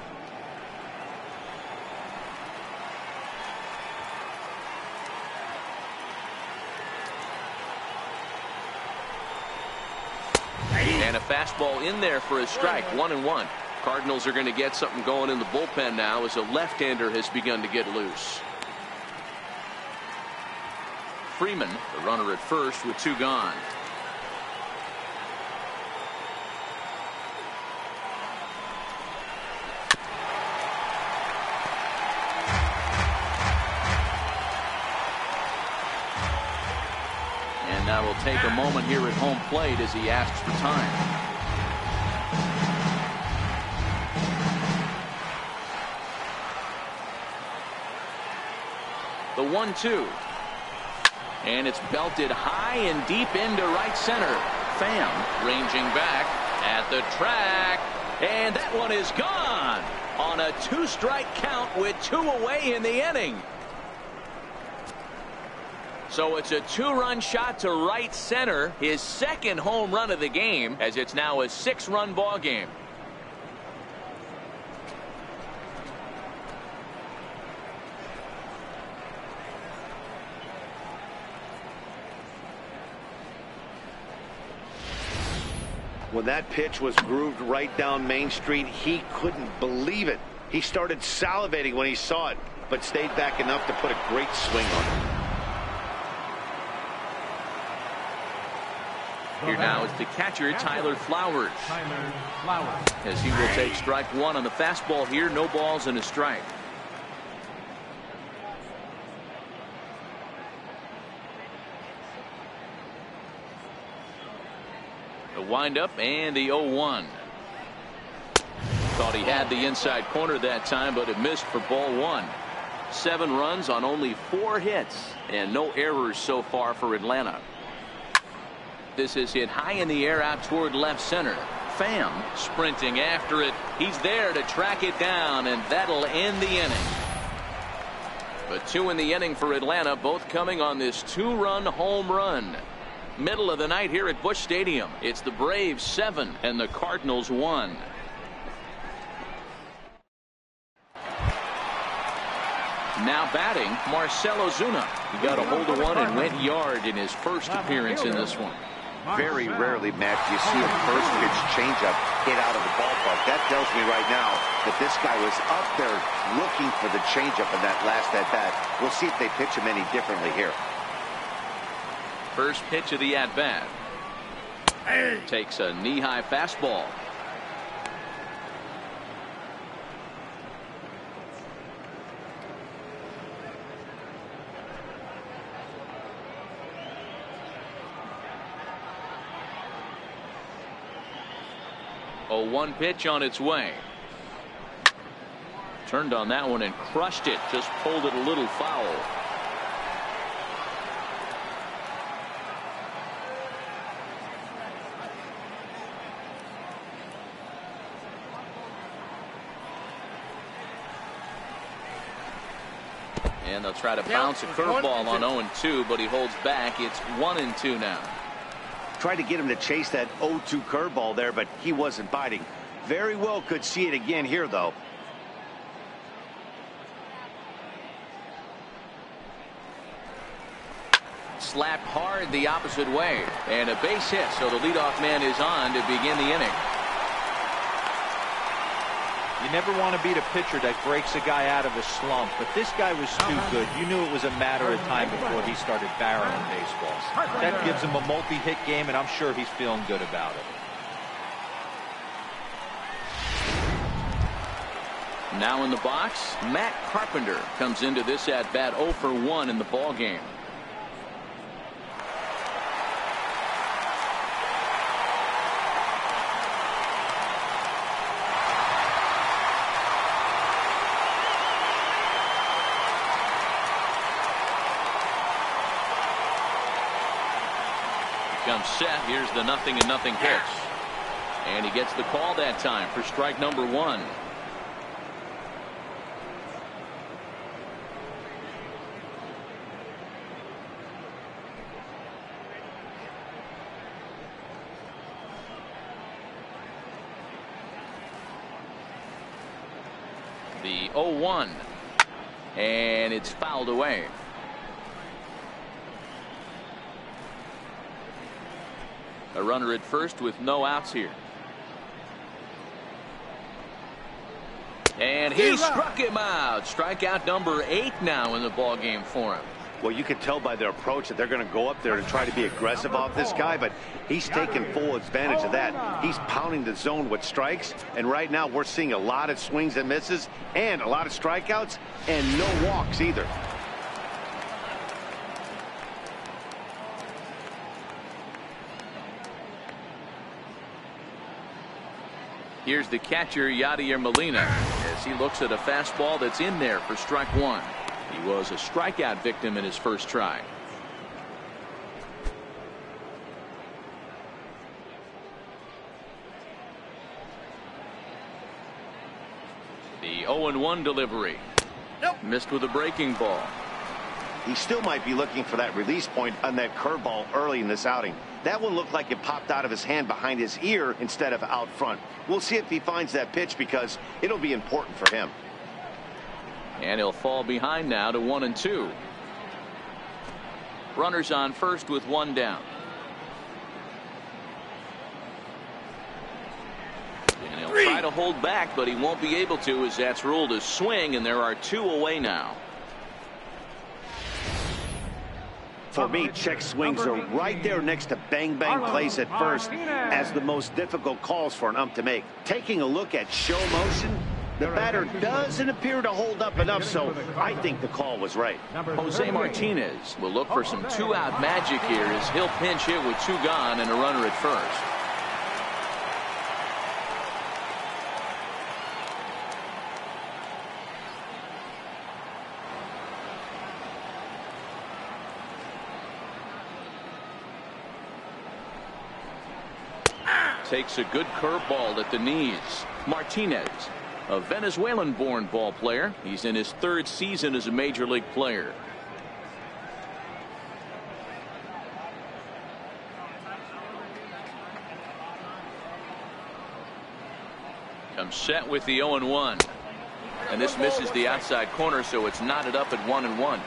And a fastball in there for a strike. 1-1. Cardinals are going to get something going in the bullpen now as a left-hander has begun to get loose. Freeman, the runner at first with 2 gone. And now we'll take a moment here at home plate as he asks for time. The 1-2. And it's belted high and deep into right center. Pham ranging back at the track. And that one is gone on a 2-strike count with 2 away in the inning. So it's a 2-run shot to right center. His 2nd home run of the game, as it's now a 6-run ball game. When that pitch was grooved right down Main Street, he couldn't believe it. He started salivating when he saw it, but stayed back enough to put a great swing on it. Here now is the catcher, Tyler Flowers. As he will take strike 1 on the fastball here. No balls and a strike. The windup and the 0-1. Thought he had the inside corner that time, but it missed for ball 1. 7 runs on only 4 hits and no errors so far for Atlanta. This is hit high in the air out toward left center. Pham sprinting after it. He's there to track it down, and that'll end the inning. But 2 in the inning for Atlanta, both coming on this 2-run home run. Middle of the night here at Busch Stadium. It's the Braves 7 and the Cardinals 1. Now batting, Marcell Ozuna. He got a hold of one and went yard in his first appearance in this one. Very rarely, Matt, do you see a first pitch changeup hit out of the ballpark. That tells me right now that this guy was up there looking for the changeup in that last at-bat. We'll see if they pitch him any differently here. First pitch of the at-bat. Takes a knee-high fastball. A 1 pitch on its way. Turned on that one and crushed it. Just pulled it a little foul. And they'll try to bounce a curveball on 0-2, but he holds back. It's 1-2 now. Tried to get him to chase that 0-2 curveball there, but he wasn't biting. Very well could see it again here, though. Slapped hard the opposite way. And a base hit, so the leadoff man is on to begin the inning. You never want to beat a pitcher that breaks a guy out of a slump, but this guy was too good. You knew it was a matter of time before he started barreling baseballs. That gives him a multi-hit game, and I'm sure he's feeling good about it. Now in the box, Matt Carpenter comes into this at-bat 0 for 1 in the ball game. Comes set. Here's the 0-0 pitch. And he gets the call that time for strike number 1. The 0-1. And it's fouled away. A runner at first with no outs here. And he struck him out. Strikeout number 8 now in the ball game for him. Well, you can tell by their approach that they're going to go up there to try to be aggressive off this guy, but he's taking full advantage of that. He's pounding the zone with strikes, and right now we're seeing a lot of swings and misses and a lot of strikeouts and no walks either. Here's the catcher, Yadier Molina, as he looks at a fastball that's in there for strike 1. He was a strikeout victim in his first try. The 0-1 delivery. Missed with a breaking ball. He still might be looking for that release point on that curveball early in this outing. That one looked like it popped out of his hand behind his ear instead of out front. We'll see if he finds that pitch because it'll be important for him. And he'll fall behind now to 1-2. Runners on first with 1 down. And he'll try to hold back, but he won't be able to, as that's ruled a swing, and there are 2 away now. For me, check swings are right there next to bang bang plays at first as the most difficult calls for an ump to make. Taking a look at show motion, the batter doesn't appear to hold up enough, so I think the call was right. Jose Martinez will look for some 2-out magic here as he'll pinch hit with 2 gone and a runner at first. Takes a good curveball at the knees. Martinez, a Venezuelan-born ball player. He's in his 3rd season as a major league player. Comes set with the 0-1. And this misses the outside corner, so it's knotted up at 1-1.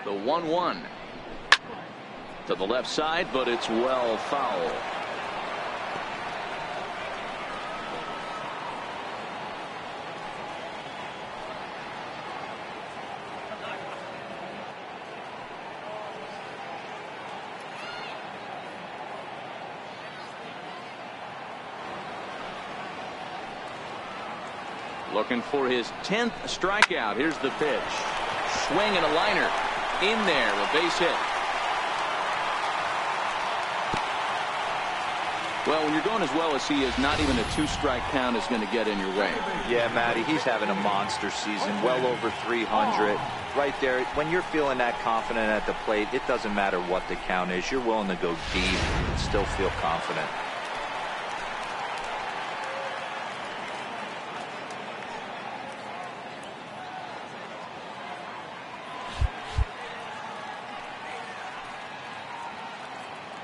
The 1-1 to the left side, but it's well foul. Looking for his 10th strikeout. Here's the pitch. Swing and a liner. In there, a base hit. Well, when you're going as well as he is, not even a 2-strike count is going to get in your way. Yeah, Matty, he's having a monster season, well over 300. Right there, when you're feeling that confident at the plate, it doesn't matter what the count is. You're willing to go deep and still feel confident.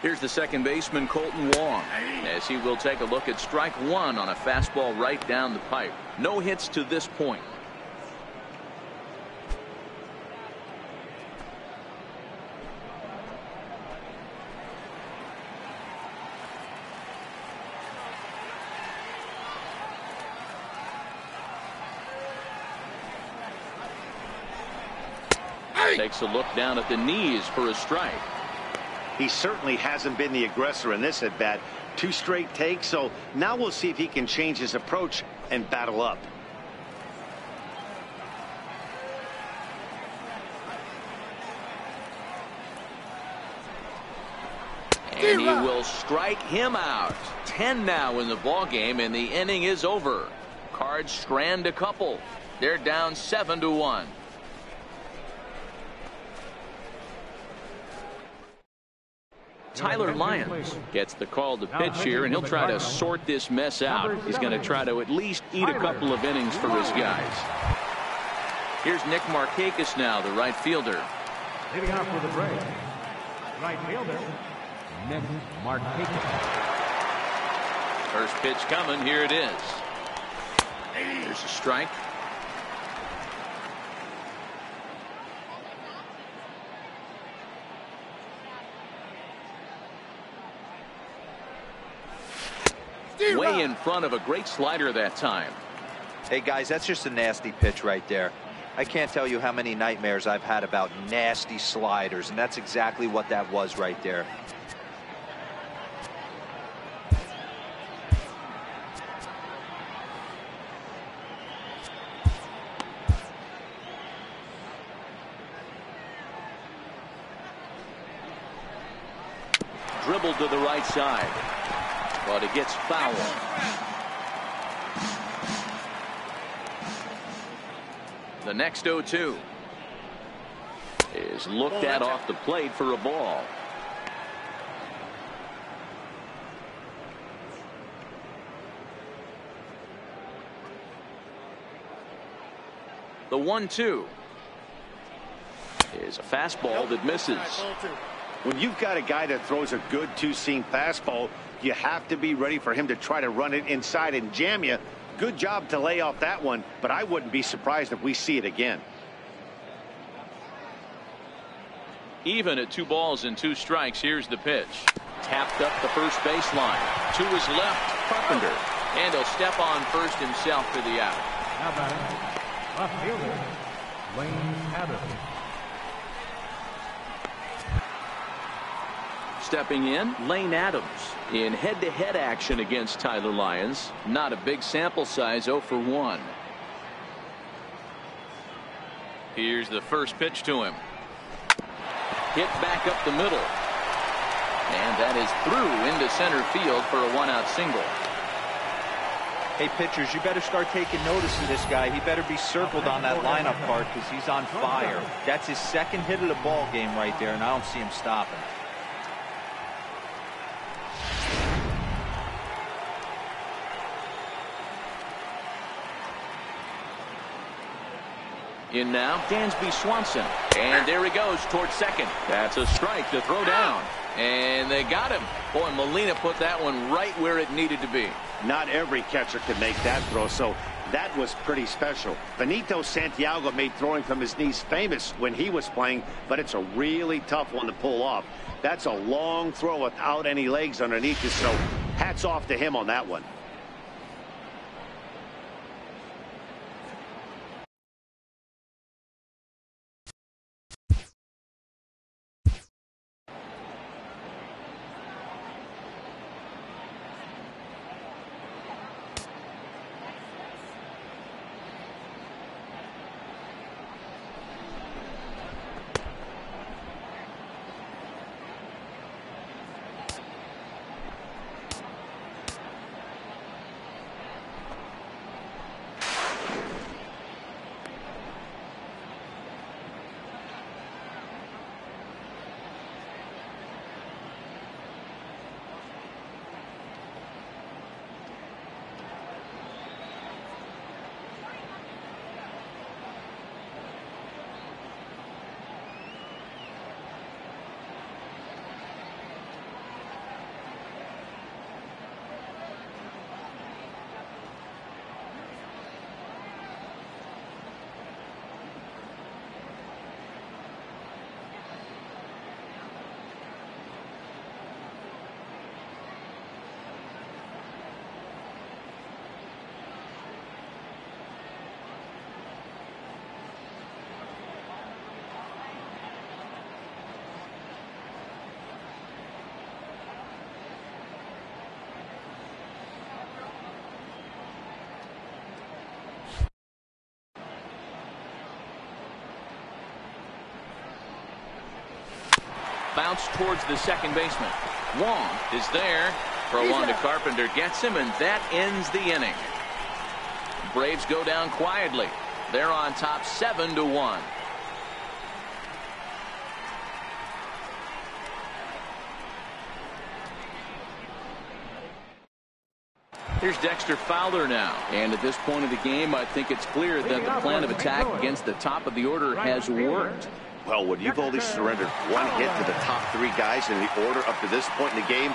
Here's the second baseman, Colton Wong, as he will take a look at strike one on a fastball right down the pipe. No hits to this point. Takes a look down at the knees for a strike. He certainly hasn't been the aggressor in this at bat. 2 straight takes, so now we'll see if he can change his approach and battle up. And he will strike him out. 10 now in the ball game, and the inning is over. Cards strand a couple. They're down 7-1. Tyler Lyons gets the call to pitch here, and he'll try to sort this mess out. He's going to try to at least eat a couple of innings for his guys. Here's Nick Markakis now, the right fielder. Leading off for the Braves, right fielder, Nick Markakis. First pitch coming. Here it is. Here's a strike. Way in front of a great slider that time. Hey guys, that's just a nasty pitch right there. I can't tell you how many nightmares I've had about nasty sliders, and that's exactly what that was right there. Dribbled to the right side, but it gets fouled. The next 0-2 is looked at off the plate for a ball. The 1-2 is a fastball that misses. When you've got a guy that throws a good two-seam fastball, you have to be ready for him to try to run it inside and jam you. Good job to lay off that one, but I wouldn't be surprised if we see it again. Even at 2 balls and 2 strikes, here's the pitch. Tapped up the first baseline. To his left, Carpenter. And he'll step on first himself for the out. Now batting, left fielder, Lane Adams. Stepping in, Lane Adams. In head-to-head action against Tyler Lyons. Not a big sample size, 0 for 1. Here's the first pitch to him. Hit back up the middle. And that is through into center field for a 1-out single. Hey pitchers, you better start taking notice of this guy. He better be circled on that lineup card because he's on fire. That's his second hit of the ball game right there, and I don't see him stopping. In now, Dansby Swanson. And there he goes towards second. That's a strike to throw down. And they got him. Boy, Molina put that one right where it needed to be. Not every catcher can make that throw, so that was pretty special. Benito Santiago made throwing from his knees famous when he was playing, but it's a really tough one to pull off. That's a long throw without any legs underneath it, so hats off to him on that one. bounce towards the second baseman. Wong is there. Throw on to Carpenter gets him, and that ends the inning. Braves go down quietly. They're on top 7-1. Here's Dexter Fowler now. And at this point of the game, I think it's clear that the plan of attack against the top of the order has worked. Well, when you've only surrendered one hit to the top three guys in the order up to this point in the game,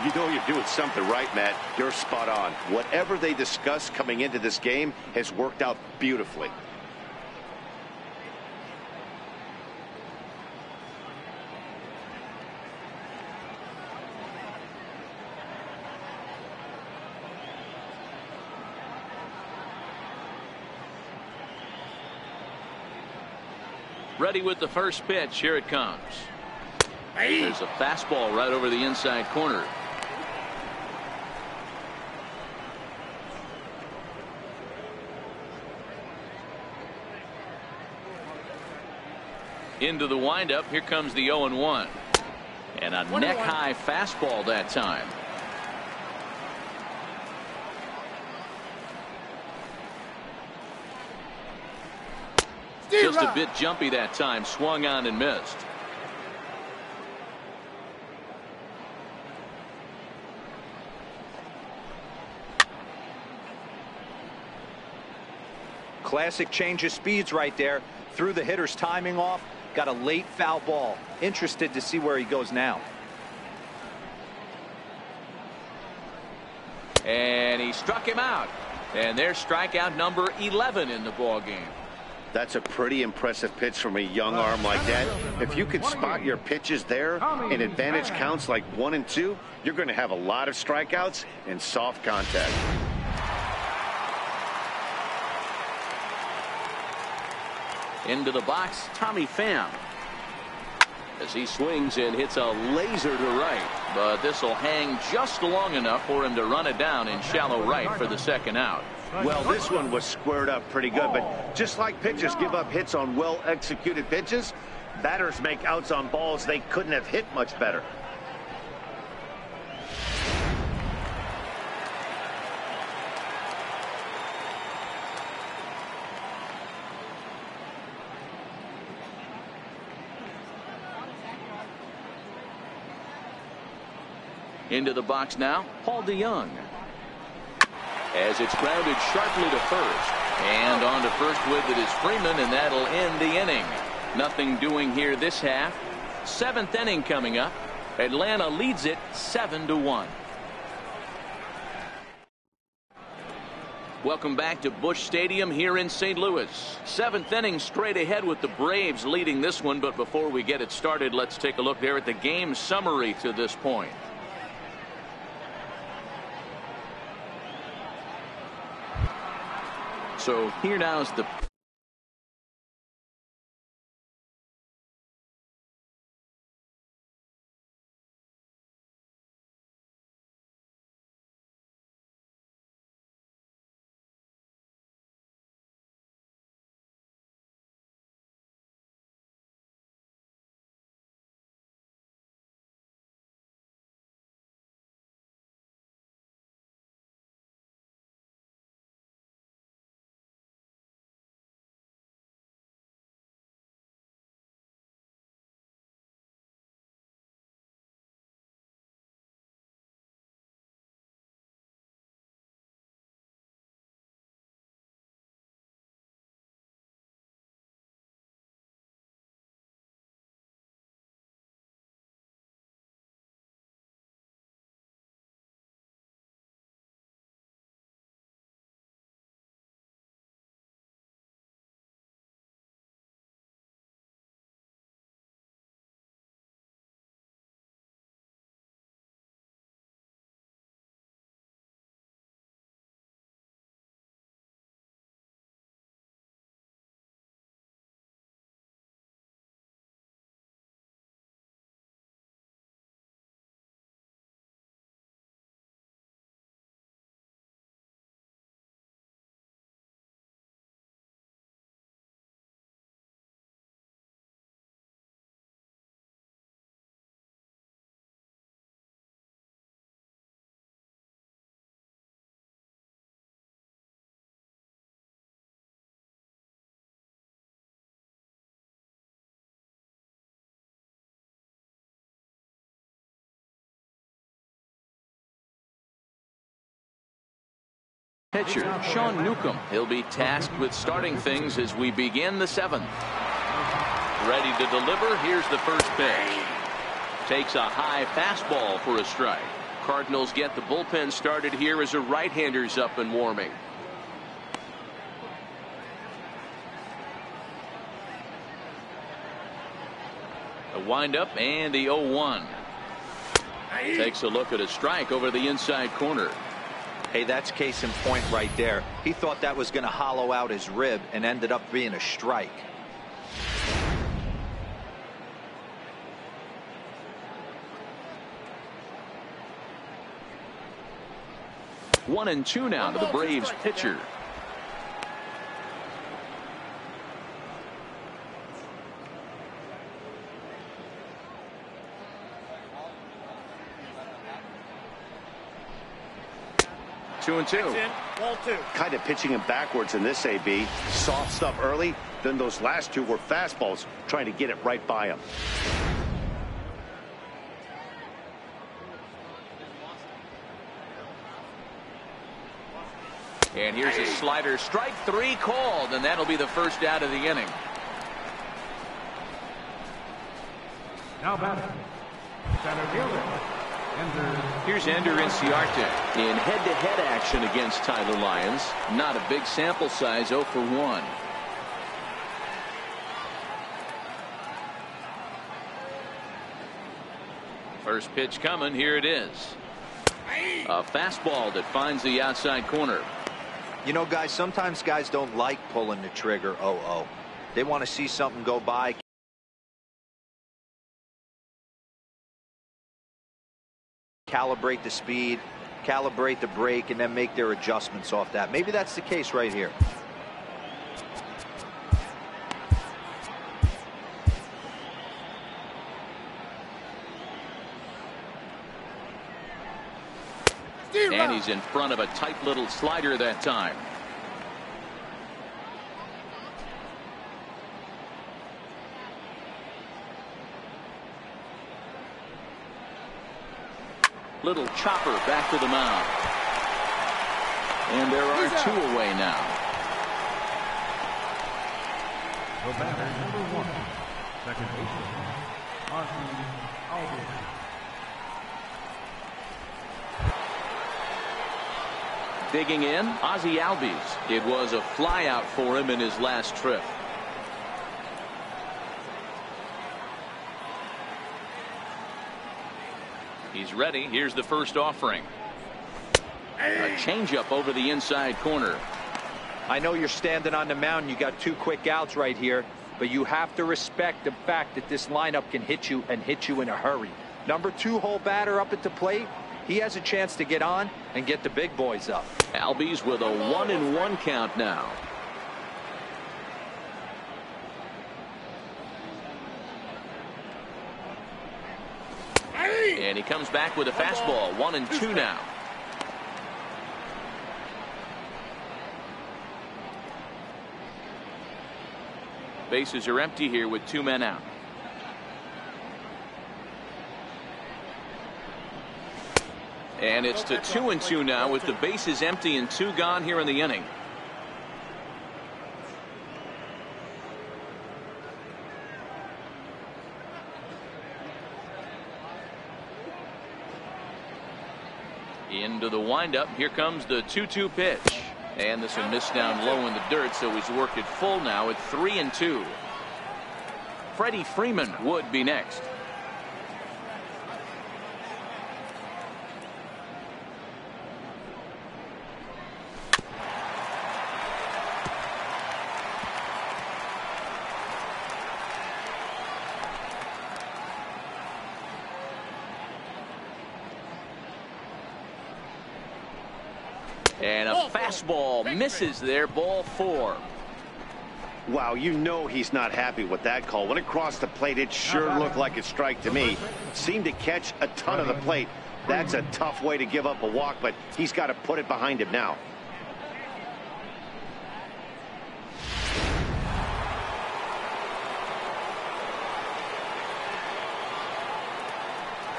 you know you're doing something right, Matt. You're spot on. Whatever they discussed coming into this game has worked out beautifully. Ready with the first pitch. Here it comes. There's a fastball right over the inside corner. Into the windup. Here comes the 0-1. And a neck-high fastball that time. Just a bit jumpy that time. Swung on and missed. Classic change of speeds right there. Threw the hitter's timing off. Got a late foul ball. Interested to see where he goes now. And he struck him out. And there's strikeout number 11 in the ball game. That's a pretty impressive pitch from a young arm like that. If you can spot your pitches there in advantage counts like 1 and 2, you're going to have a lot of strikeouts and soft contact. Into the box, Tommy Pham. As he swings and hits a laser to right. But this will hang just long enough for him to run it down in shallow right for the second out. Well, this one was squared up pretty good, but just like pitchers give up hits on well-executed pitches, batters make outs on balls they couldn't have hit much better. Into the box now, Paul DeYoung. As it's grounded sharply to first. And on to first with it is Freeman, and that'll end the inning. Nothing doing here this half. 7th inning coming up. Atlanta leads it 7-1. Welcome back to Busch Stadium here in St. Louis. 7th inning straight ahead with the Braves leading this one. But before we get it started, let's take a look there at the game summary to this point. So here now is the Pitcher Sean Newcomb. He'll be tasked with starting things as we begin the 7th. Ready to deliver. Here's the first pitch. Takes a high fastball for a strike. Cardinals get the bullpen started here as a right-hander's up and warming. The windup and the 0-1. Takes a look at a strike over the inside corner. Hey, that's case in point right there. He thought that was going to hollow out his rib and ended up being a strike. One and two now to the Braves pitcher. Two and two. Ball two. Kind of pitching him backwards in this AB. Soft stuff early, then those last two were fastballs, trying to get it right by him. And here's a slider. Strike three called, and that'll be the first out of the inning. Now batting, center fielder. Here's Ender Inciarte in head-to-head action against Tyler Lyons. Not a big sample size, 0 for 1. First pitch coming. Here it is. A fastball that finds the outside corner. You know, guys, sometimes guys don't like pulling the trigger 0-0. They want to see something go by. Calibrate the speed, calibrate the brake, and then make their adjustments off that. Maybe that's the case right here. And he's in front of a tight little slider that time. Little chopper back to the mound. And there are two away now. The batter, number 1, second baseman, Albies. Digging in, Ozzie Albies. It was a flyout for him in his last trip. He's ready. Here's the first offering. A changeup over the inside corner. I know you're standing on the mound. You got 2 quick outs right here, but you have to respect the fact that this lineup can hit you and hit you in a hurry. Number 2 hole batter up at the plate. He has a chance to get on and get the big boys up. Albies with a 1-1 count now. And he comes back with a fastball. 1-2 now. Bases are empty here with 2 men out. And it's to 2-2 now with the bases empty and 2 gone here in the inning. Into the windup. Here comes the 2-2 pitch. And this will miss down low in the dirt, so he's worked it full now at 3-2. Freddie Freeman would be next. And a fastball misses there. Ball 4. Wow, you know he's not happy with that call. When it crossed the plate, it sure looked like a strike to me. Seemed to catch a ton of the plate. That's a tough way to give up a walk, but he's got to put it behind him now.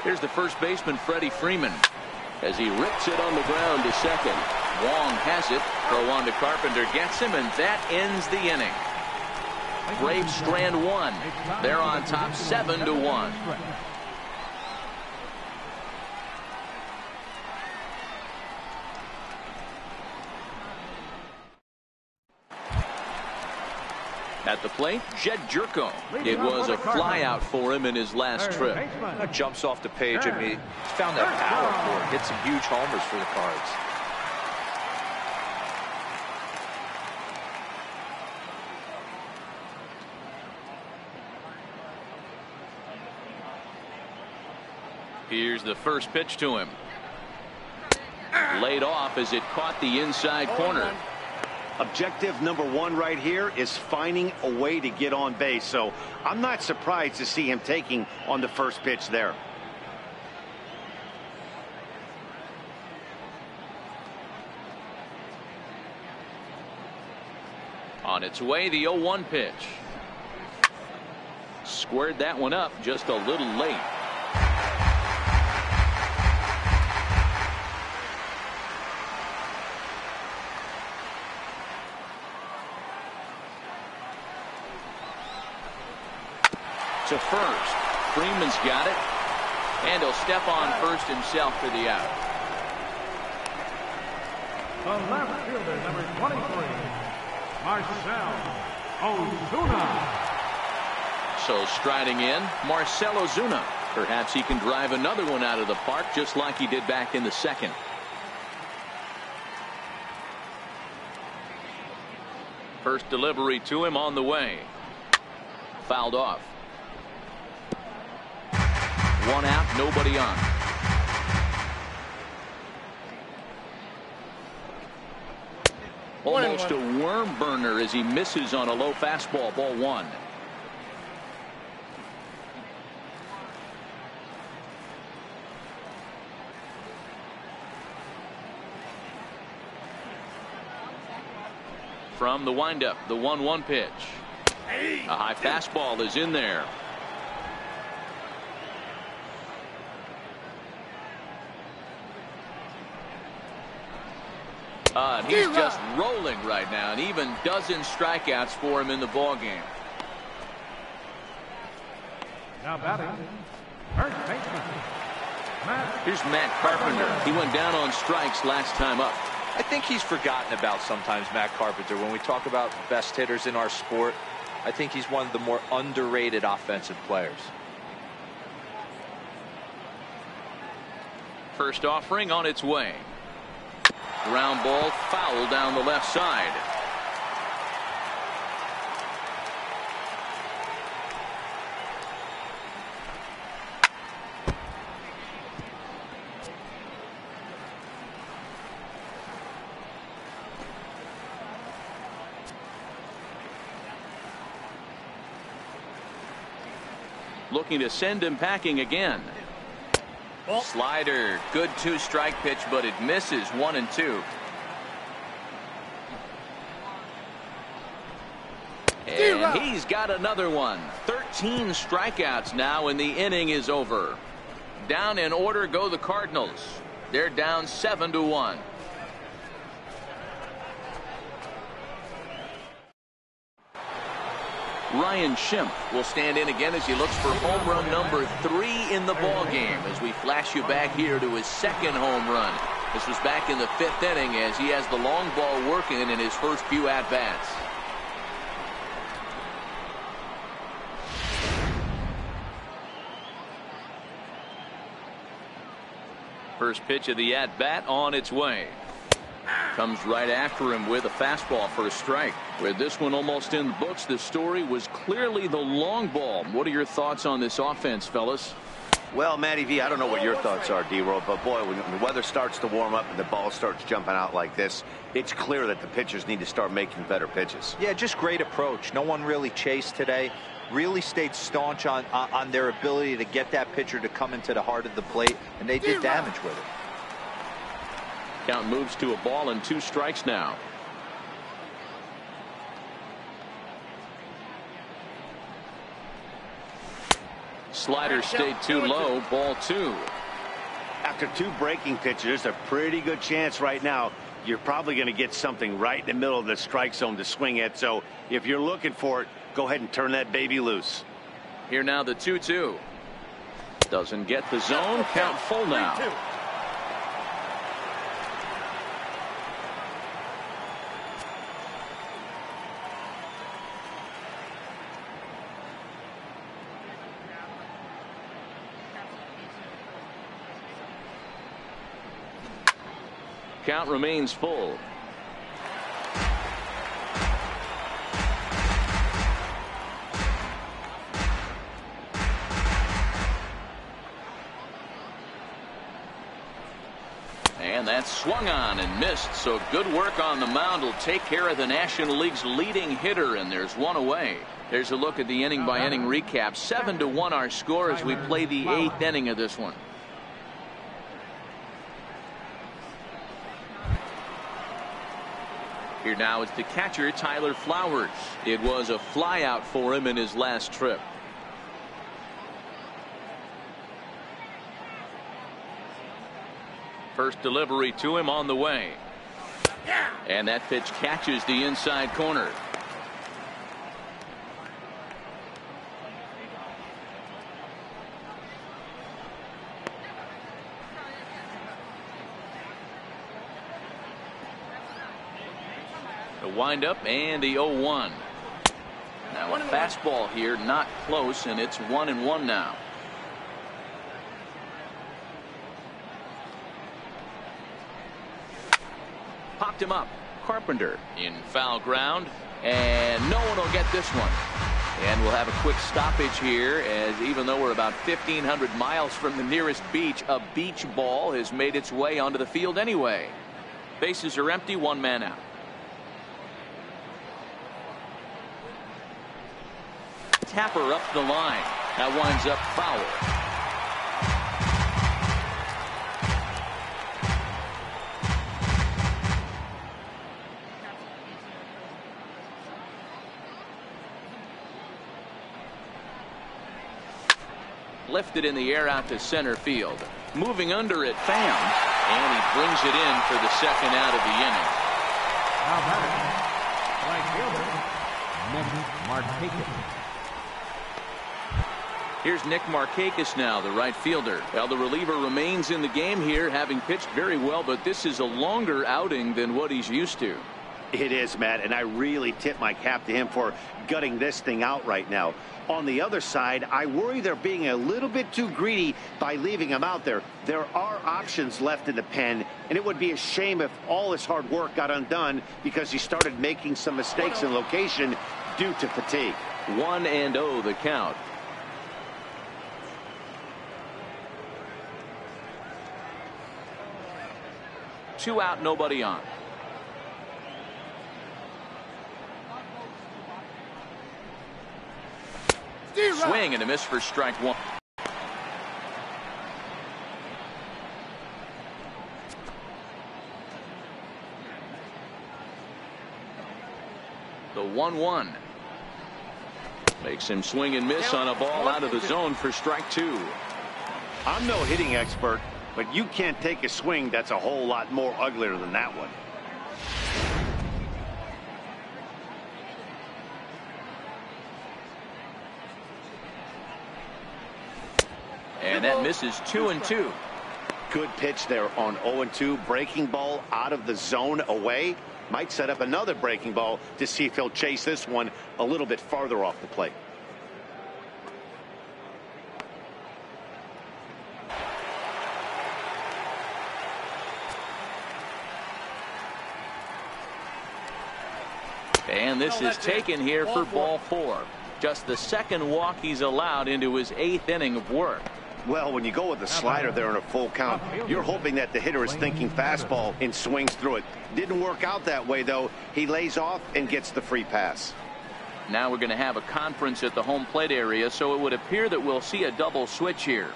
Here's the first baseman, Freddie Freeman, as he rips it on the ground to second. Wong has it. Throw on to Carpenter, gets him, and that ends the inning. Braves strand one. They're on top 7-1. At the plate, Jed Jerko. It was a flyout for him in his last trip. That jumps off the page. I mean, he's found that power for it. Hit some huge homers for the Cards. Here's the first pitch to him. Laid off as it caught the inside corner. Objective number one right here is finding a way to get on base. So I'm not surprised to see him taking on the first pitch there. On its way, the 0-1 pitch. Squared that one up just a little late. To first. Freeman's got it. And he'll step on first himself for the out. The left fielder, number 23, Marcell Ozuna. So striding in, Marcell Ozuna. Perhaps he can drive another one out of the park just like he did back in the second. First delivery to him on the way. Fouled off. One out, nobody on. Almost a worm burner as he misses on a low fastball. Ball one. From the windup, the 1-1 pitch. A high fastball is in there. And he's just rolling right now, and even dozen strikeouts for him in the ball game. Now batting, first baseman, Here's Matt Carpenter. He went down on strikes last time up. I think he's forgotten about sometimes, Matt Carpenter. When we talk about best hitters in our sport, I think he's one of the more underrated offensive players. First offering on its way. Ground ball foul down the left side. Looking to send him packing again. Slider, good 2-strike pitch, but it misses 1-2. And he's got another one. 13 strikeouts now, and the inning is over. Down in order go the Cardinals. They're down 7-1. Ryan Schimpf will stand in again as he looks for home run number 3 in the ball game as we flash you back here to his second home run. This was back in the 5th inning as he has the long ball working in his first few at-bats. First pitch of the at-bat on its way. Comes right after him with a fastball for a strike. With this one almost in the books, the story was clearly the long ball. What are your thoughts on this offense, fellas? Well, Matty V, I don't know what your thoughts are, D-Roll, but boy, when the weather starts to warm up and the ball starts jumping out like this, it's clear that the pitchers need to start making better pitches. Yeah, just great approach. No one really chased today. Really stayed staunch on their ability to get that pitcher to come into the heart of the plate, and they did damage with it. Count moves to a ball and 2 strikes now. Slider stayed too low. Ball 2. After 2 breaking pitches, there's a pretty good chance right now you're probably going to get something right in the middle of the strike zone to swing at. So if you're looking for it, go ahead and turn that baby loose. Here now the 2-2. Doesn't get the zone. Count full now. 3-2. Count remains full. And that's swung on and missed. So good work on the mound will take care of the National League's leading hitter, and there's one away. There's a look at the inning by inning recap. 7-1 our score as we play the 8th inning of this one. Here now is the catcher, Tyler Flowers. It was a flyout for him in his last trip. First delivery to him on the way. And that pitch catches the inside corner. The windup and the 0-1. Now a fastball here, not close, and it's 1-1 now. Popped him up. Carpenter in foul ground, and no one will get this one. And we'll have a quick stoppage here, as even though we're about 1,500 miles from the nearest beach, a beach ball has made its way onto the field anyway. Bases are empty, one man out. Tapper up the line. That winds up foul. Lifted in the air out to center field. Moving under it, found, and he brings it in for the second out of the inning. Now batting, right fielder, Nick Markakis. Here's Nick Markakis now, the right fielder. Well, the reliever remains in the game here, having pitched very well, but this is a longer outing than what he's used to. It is, Matt, and I really tip my cap to him for gutting this thing out right now. On the other side, I worry they're being a little bit too greedy by leaving him out there. There are options left in the pen, and it would be a shame if all his hard work got undone because he started making some mistakes in location due to fatigue. 1-0 the count. Two out, nobody on. Swing and a miss for strike one. The 1-1 makes him swing and miss on a ball out of the zone for strike two. I'm no hitting expert, but you can't take a swing that's a whole lot more uglier than that one. And that misses 2-2. Good pitch there on 0-2. Breaking ball out of the zone away. Might set up another breaking ball to see if he'll chase this one a little bit farther off the plate. And this is taken here for ball four. Just the second walk he's allowed into his 8th inning of work. Well, when you go with the slider there in a full count, you're hoping that the hitter is thinking fastball and swings through it. Didn't work out that way, though. He lays off and gets the free pass. Now we're going to have a conference at the home plate area, so it would appear that we'll see a double switch here.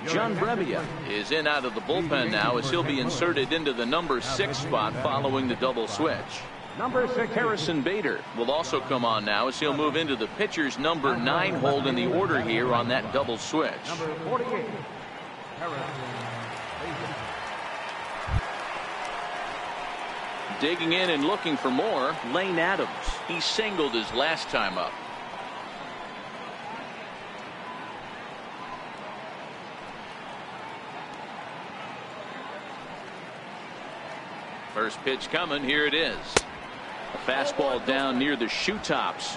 John Brebbia is in out of the bullpen now as he'll be inserted into the number 6 spot following the double switch. Number 6. Harrison Bader will also come on now as he'll move into the pitcher's number 9 hold in the order here on that double switch. Number 48. Harrison Bader. Digging in and looking for more, Lane Adams. He singled his last time up. First pitch coming. Here it is. A fastball down near the shoe tops.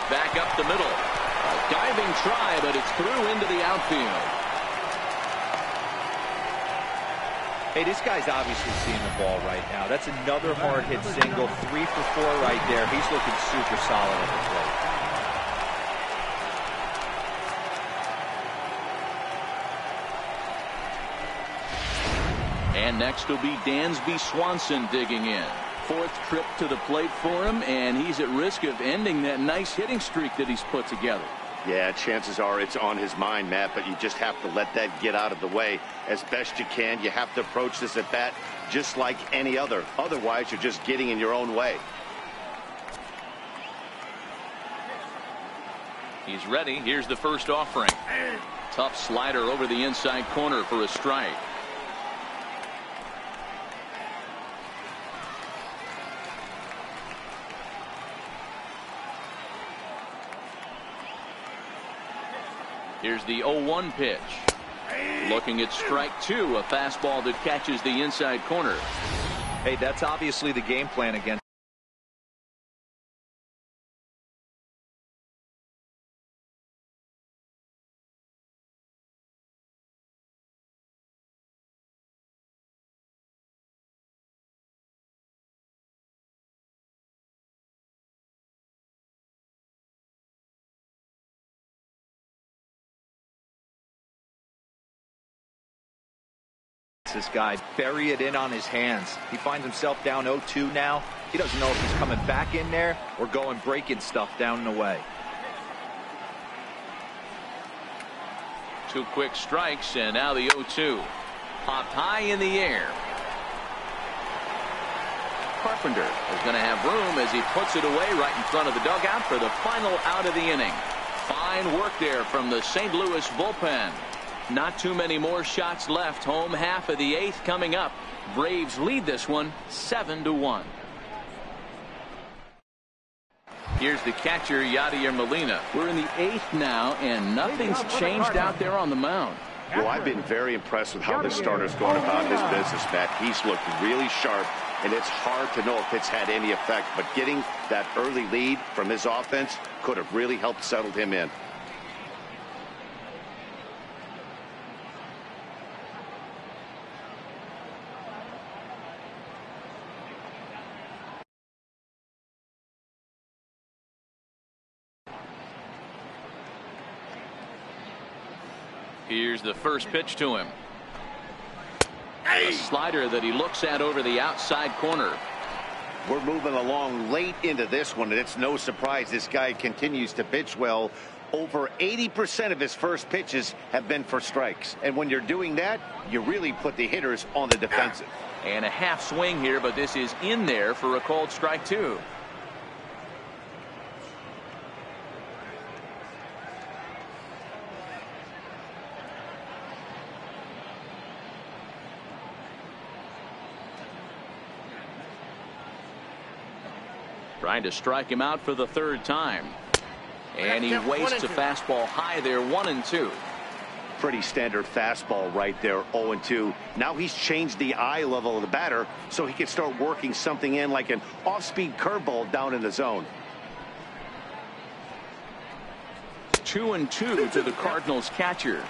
Back up the middle. A diving try, but it's through into the outfield. Hey, this guy's obviously seeing the ball right now. That's another hard hit single. 3 for 4 right there. He's looking super solid at the plate. And next will be Dansby Swanson digging in. 4th trip to the plate for him, and he's at risk of ending that nice hitting streak that he's put together. Yeah, chances are it's on his mind, Matt, but you just have to let that get out of the way as best you can. You have to approach this at bat just like any other. Otherwise, you're just getting in your own way. He's ready. Here's the first offering. Tough slider over the inside corner for a strike. Here's the 0-1 pitch. Looking at strike 2, a fastball that catches the inside corner. Hey, that's obviously the game plan again. This guy, bury it in on his hands. He finds himself down 0-2 now. He doesn't know if he's coming back in there or going breaking stuff down and away. 2 quick strikes, and now the 0-2. Popped high in the air. Carpenter is going to have room as he puts it away right in front of the dugout for the final out of the inning. Fine work there from the St. Louis bullpen. Not too many more shots left. Home half of the 8th coming up. Braves lead this one 7-1. Here's the catcher, Yadier Molina. We're in the 8th now, and nothing's changed out there on the mound. Well, I've been very impressed with how this starter's going about his business, Matt. He's looked really sharp, and it's hard to know if it's had any effect. But getting that early lead from his offense could have really helped settle him in. Here's the first pitch to him. A slider that he looks at over the outside corner. We're moving along late into this one, and it's no surprise this guy continues to pitch well. Over 80% of his first pitches have been for strikes. And when you're doing that, you really put the hitters on the defensive. And a half swing here, but this is in there for a called strike 2. Trying to strike him out for the 3rd time. And he wastes a fastball high there, 1-2. Pretty standard fastball right there, 0-2. Now he's changed the eye level of the batter so he can start working something in like an off-speed curveball down in the zone. 2-2 to the Cardinals catcher.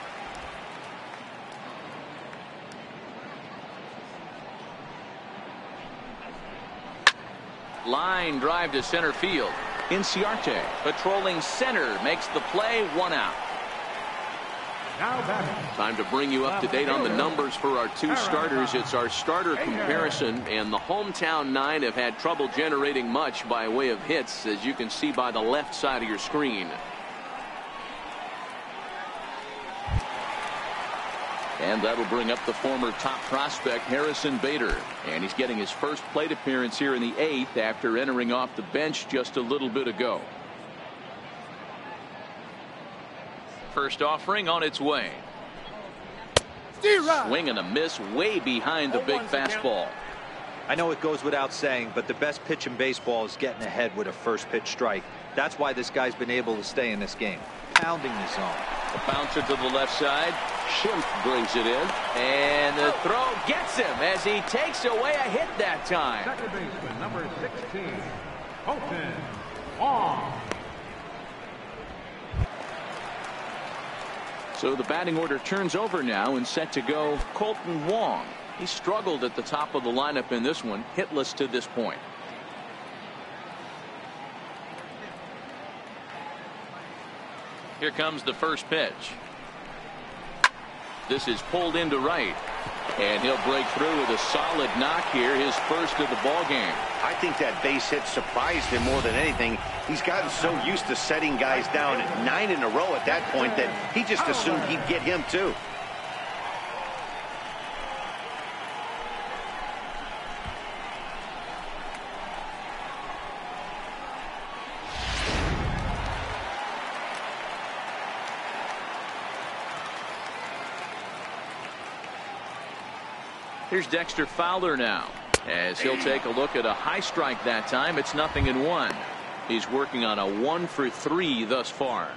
Line drive to center field. Inciarte patrolling center makes the play, 1 out. Time to bring you up to date on the numbers for our 2 starters. It's our starter comparison, and the hometown 9 have had trouble generating much by way of hits, as you can see by the left side of your screen. And that'll bring up the former top prospect Harrison Bader. And he's getting his first plate appearance here in the 8th after entering off the bench just a little bit ago. First offering on its way. Swing and a miss way behind the big fastball. I know it goes without saying, but the best pitch in baseball is getting ahead with a first pitch strike. That's why this guy's been able to stay in this game. Pounding the zone. A bouncer to the left side. Schimpf brings it in. And the throw gets him as he takes away a hit that time. Second baseman, number 16, Colton Wong. So the batting order turns over now and set to go Colton Wong. He struggled at the top of the lineup in this one, hitless to this point. Here comes the first pitch. This is pulled into right. And he'll break through with a solid knock here, his first of the ball game. I think that base hit surprised him more than anything. He's gotten so used to setting guys down 9 in a row at that point that he just assumed he'd get him too. Here's Dexter Fowler now, as he'll take a look at a high strike that time. It's 0-1. He's working on a 1-for-3 thus far.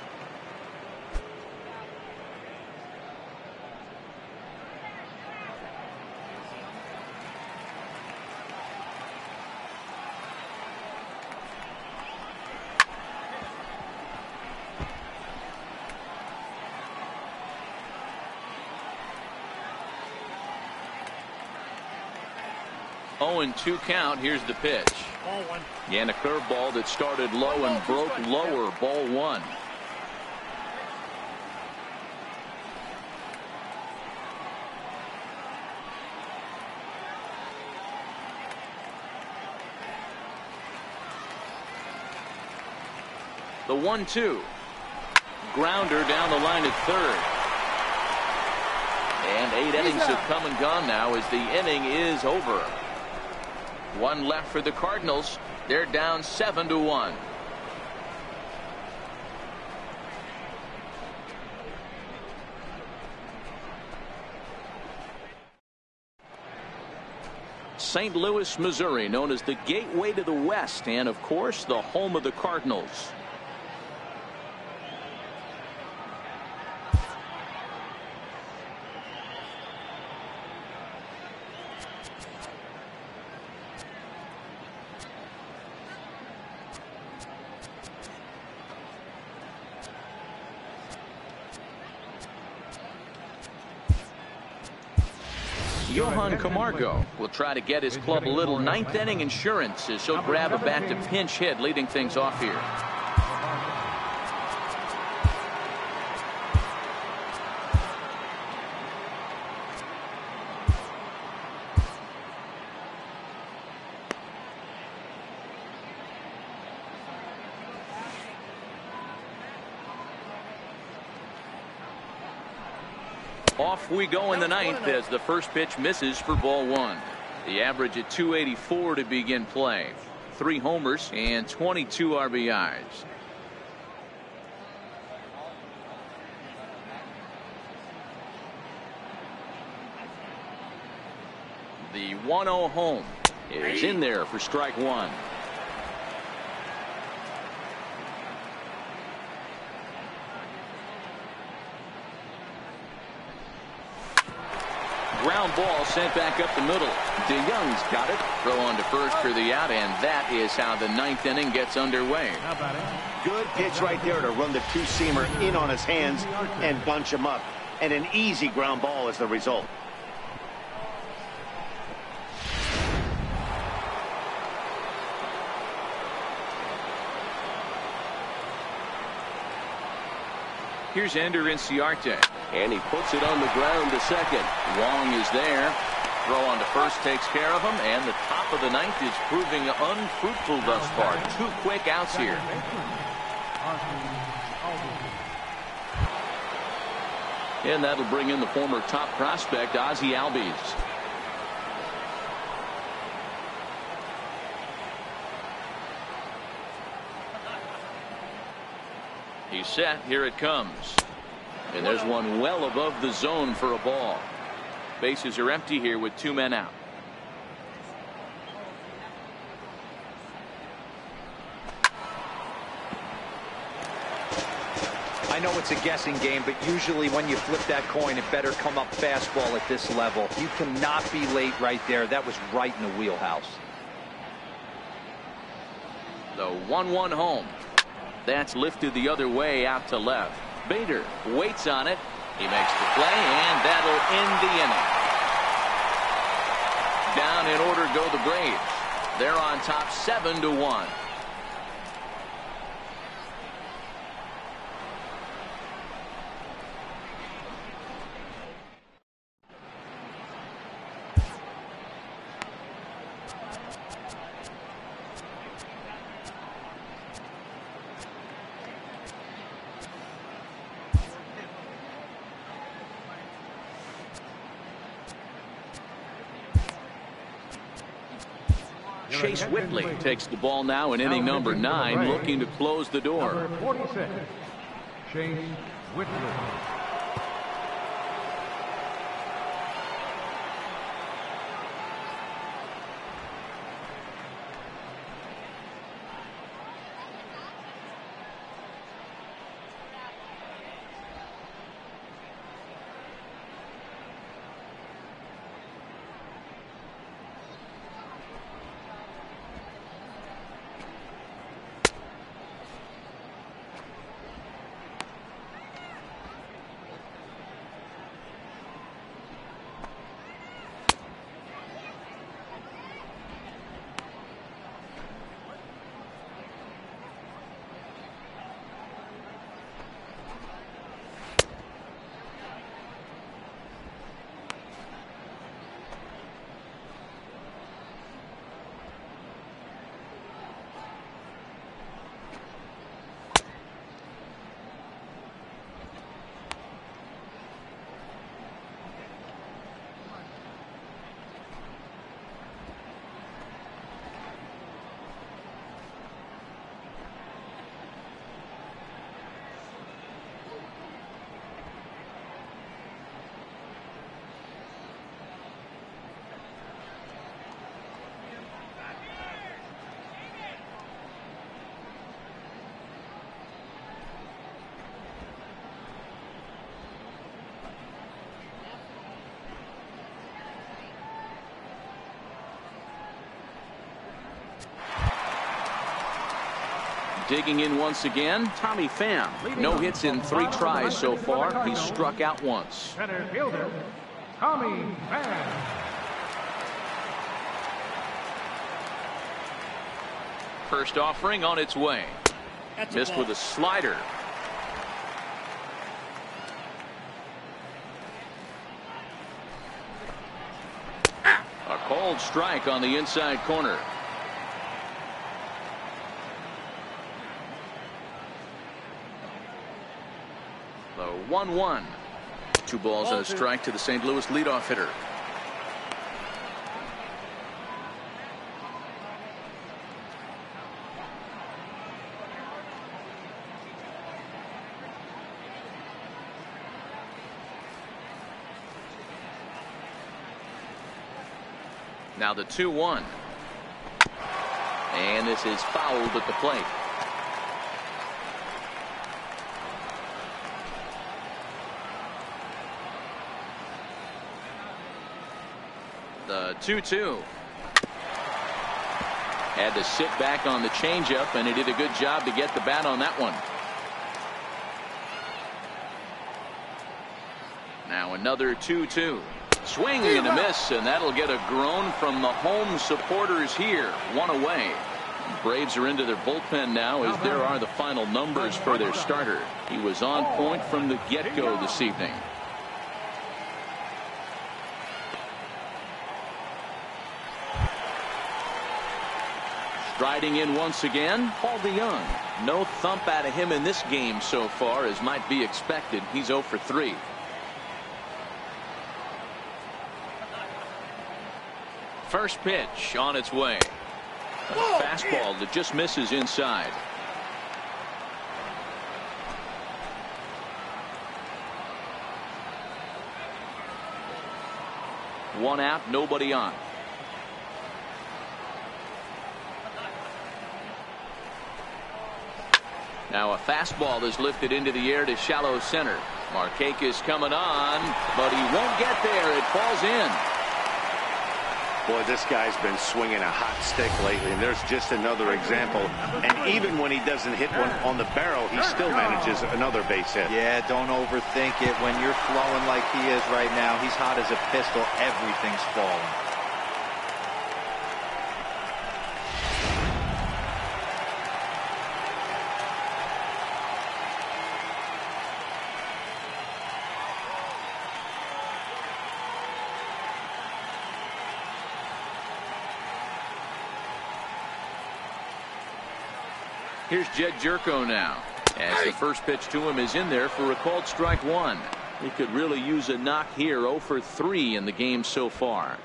And 2 count. Here's the pitch. And a curveball that started low and broke lower. Ball 1. The 1-2. Grounder down the line at third. And 8 innings have come and gone now as the inning is over. 1 left for the Cardinals. They're down 7-1. St. Louis, Missouri, known as the gateway to the West and, of course, the home of the Cardinals. Johan Camargo will try to get his club a little 9th inning insurance as he'll grab a bat to pinch hit, leading things off here. Off we go in the 9th as the first pitch misses for ball 1. The average at 284 to begin play. 3 homers and 22 RBIs. The 1-0 home is in there for strike 1. Ground ball sent back up the middle. DeYoung's got it. Throw on to first for the out, and that is how the 9th inning gets underway. How about it? Good pitch right there to run the 2-seamer in on his hands and bunch him up. And an easy ground ball as the result. Here's Ender Inciarte, and he puts it on the ground to second. Wong is there. Throw on to first takes care of him, and the top of the 9th is proving unfruitful thus far. 2 quick outs here. And that'll bring in the former top prospect, Ozzie Albies. He's set. Here it comes. And there's one well above the zone for a ball. Bases are empty here with 2 men out. I know it's a guessing game, but usually when you flip that coin, it better come up fastball at this level. You cannot be late right there. That was right in the wheelhouse. The 1-1 home. That's lifted the other way out to left. Bader waits on it. He makes the play, and that'll end the inning. Down in order go the Braves. They're on top 7-1. Chase Whitley takes the ball now in inning number 9, looking to close the door. Number 46, Chase Whitley. Digging in once again, Tommy Pham. No hits in 3 tries so far. He's struck out once. Center fielder, Tommy Pham. First offering on its way. Missed with a slider. A cold strike on the inside corner. The 1-1. 2 balls and a strike to the St. Louis leadoff hitter. Now the 2-1. And this is fouled at the plate. The 2-2. Had to sit back on the changeup, and he did a good job to get the bat on that one. Now another 2-2. Swing and a miss, and that'll get a groan from the home supporters here. 1 away. Braves are into their bullpen now, as there are the final numbers for their starter. He was on point from the get-go this evening. Striding in once again, Paul DeYoung. No thump out of him in this game so far, as might be expected. He's 0 for 3. First pitch on its way. A fastball that just misses inside. One out, nobody on. Now a fastball is lifted into the air to shallow center. Markakis coming on, but he won't get there. It falls in. Boy, this guy's been swinging a hot stick lately, and there's just another example. And even when he doesn't hit one on the barrel, he still manages another base hit. Yeah, don't overthink it. When you're flowing like he is right now, he's hot as a pistol. Everything's falling. Here's Jed Jerko now, as the first pitch to him is in there for a called strike one. He could really use a knock here. 0 for 3 in the game so far.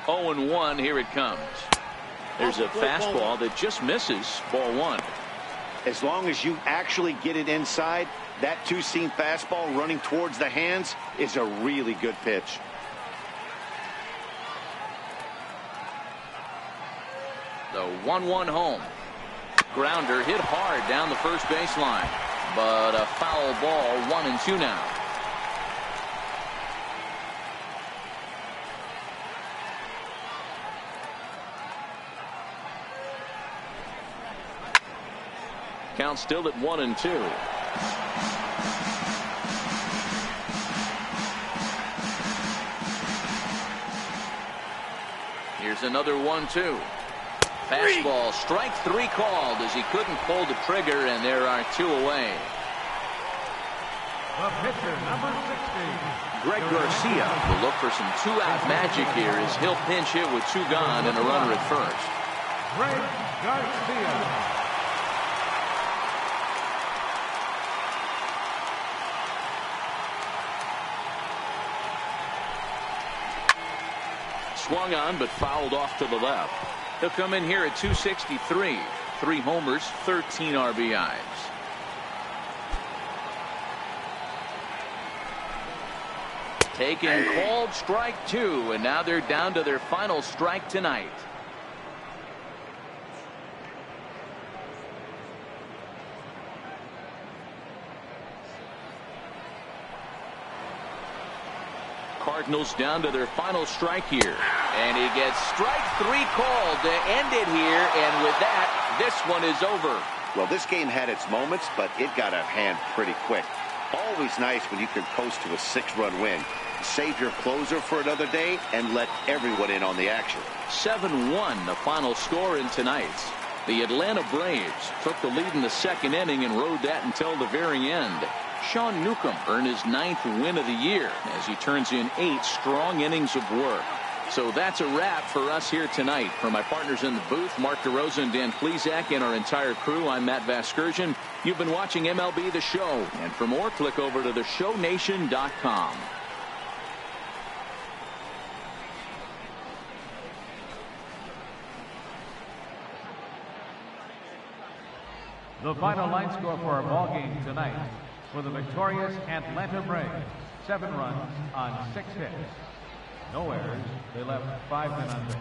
Oh and 1, here it comes. There's a fastball that just misses. Ball 1. As long as you actually get it inside, that two-seam fastball running towards the hands is a really good pitch. The 1-1 home. Grounder hit hard down the first baseline, but a foul ball. 1-2 now. Count still at 1-2. Here's another 1-2. Fastball, strike 3 called as he couldn't pull the trigger, and there are 2 away. The pitcher, number 60. Greg Garcia will look for some 2-out magic here as he'll pinch hit with 2 gone and a runner at first. Greg Garcia. Swung on but fouled off to the left. He'll come in here at 263. 3 homers, 13 RBIs. Taken, called strike 2, and now they're down to their final strike tonight. Cardinals down to their final strike here, and he gets strike 3 called to end it here, and with that, this one is over. Well, this game had its moments, but it got out of hand pretty quick. Always nice when you can coast to a 6-run win. Save your closer for another day and let everyone in on the action. 7-1 the final score in tonight's. The Atlanta Braves took the lead in the 2nd inning and rode that until the very end. Sean Newcomb earned his 9th win of the year as he turns in 8 strong innings of work. So that's a wrap for us here tonight. For my partners in the booth, Mark DeRosa and Dan Plesac, and our entire crew, I'm Matt Vasgersian. You've been watching MLB The Show, and for more, click over to theshownation.com. The final line score for our ball game tonight: for the victorious Atlanta Braves, 7 runs on 6 hits. No errors. They left 5 men on base.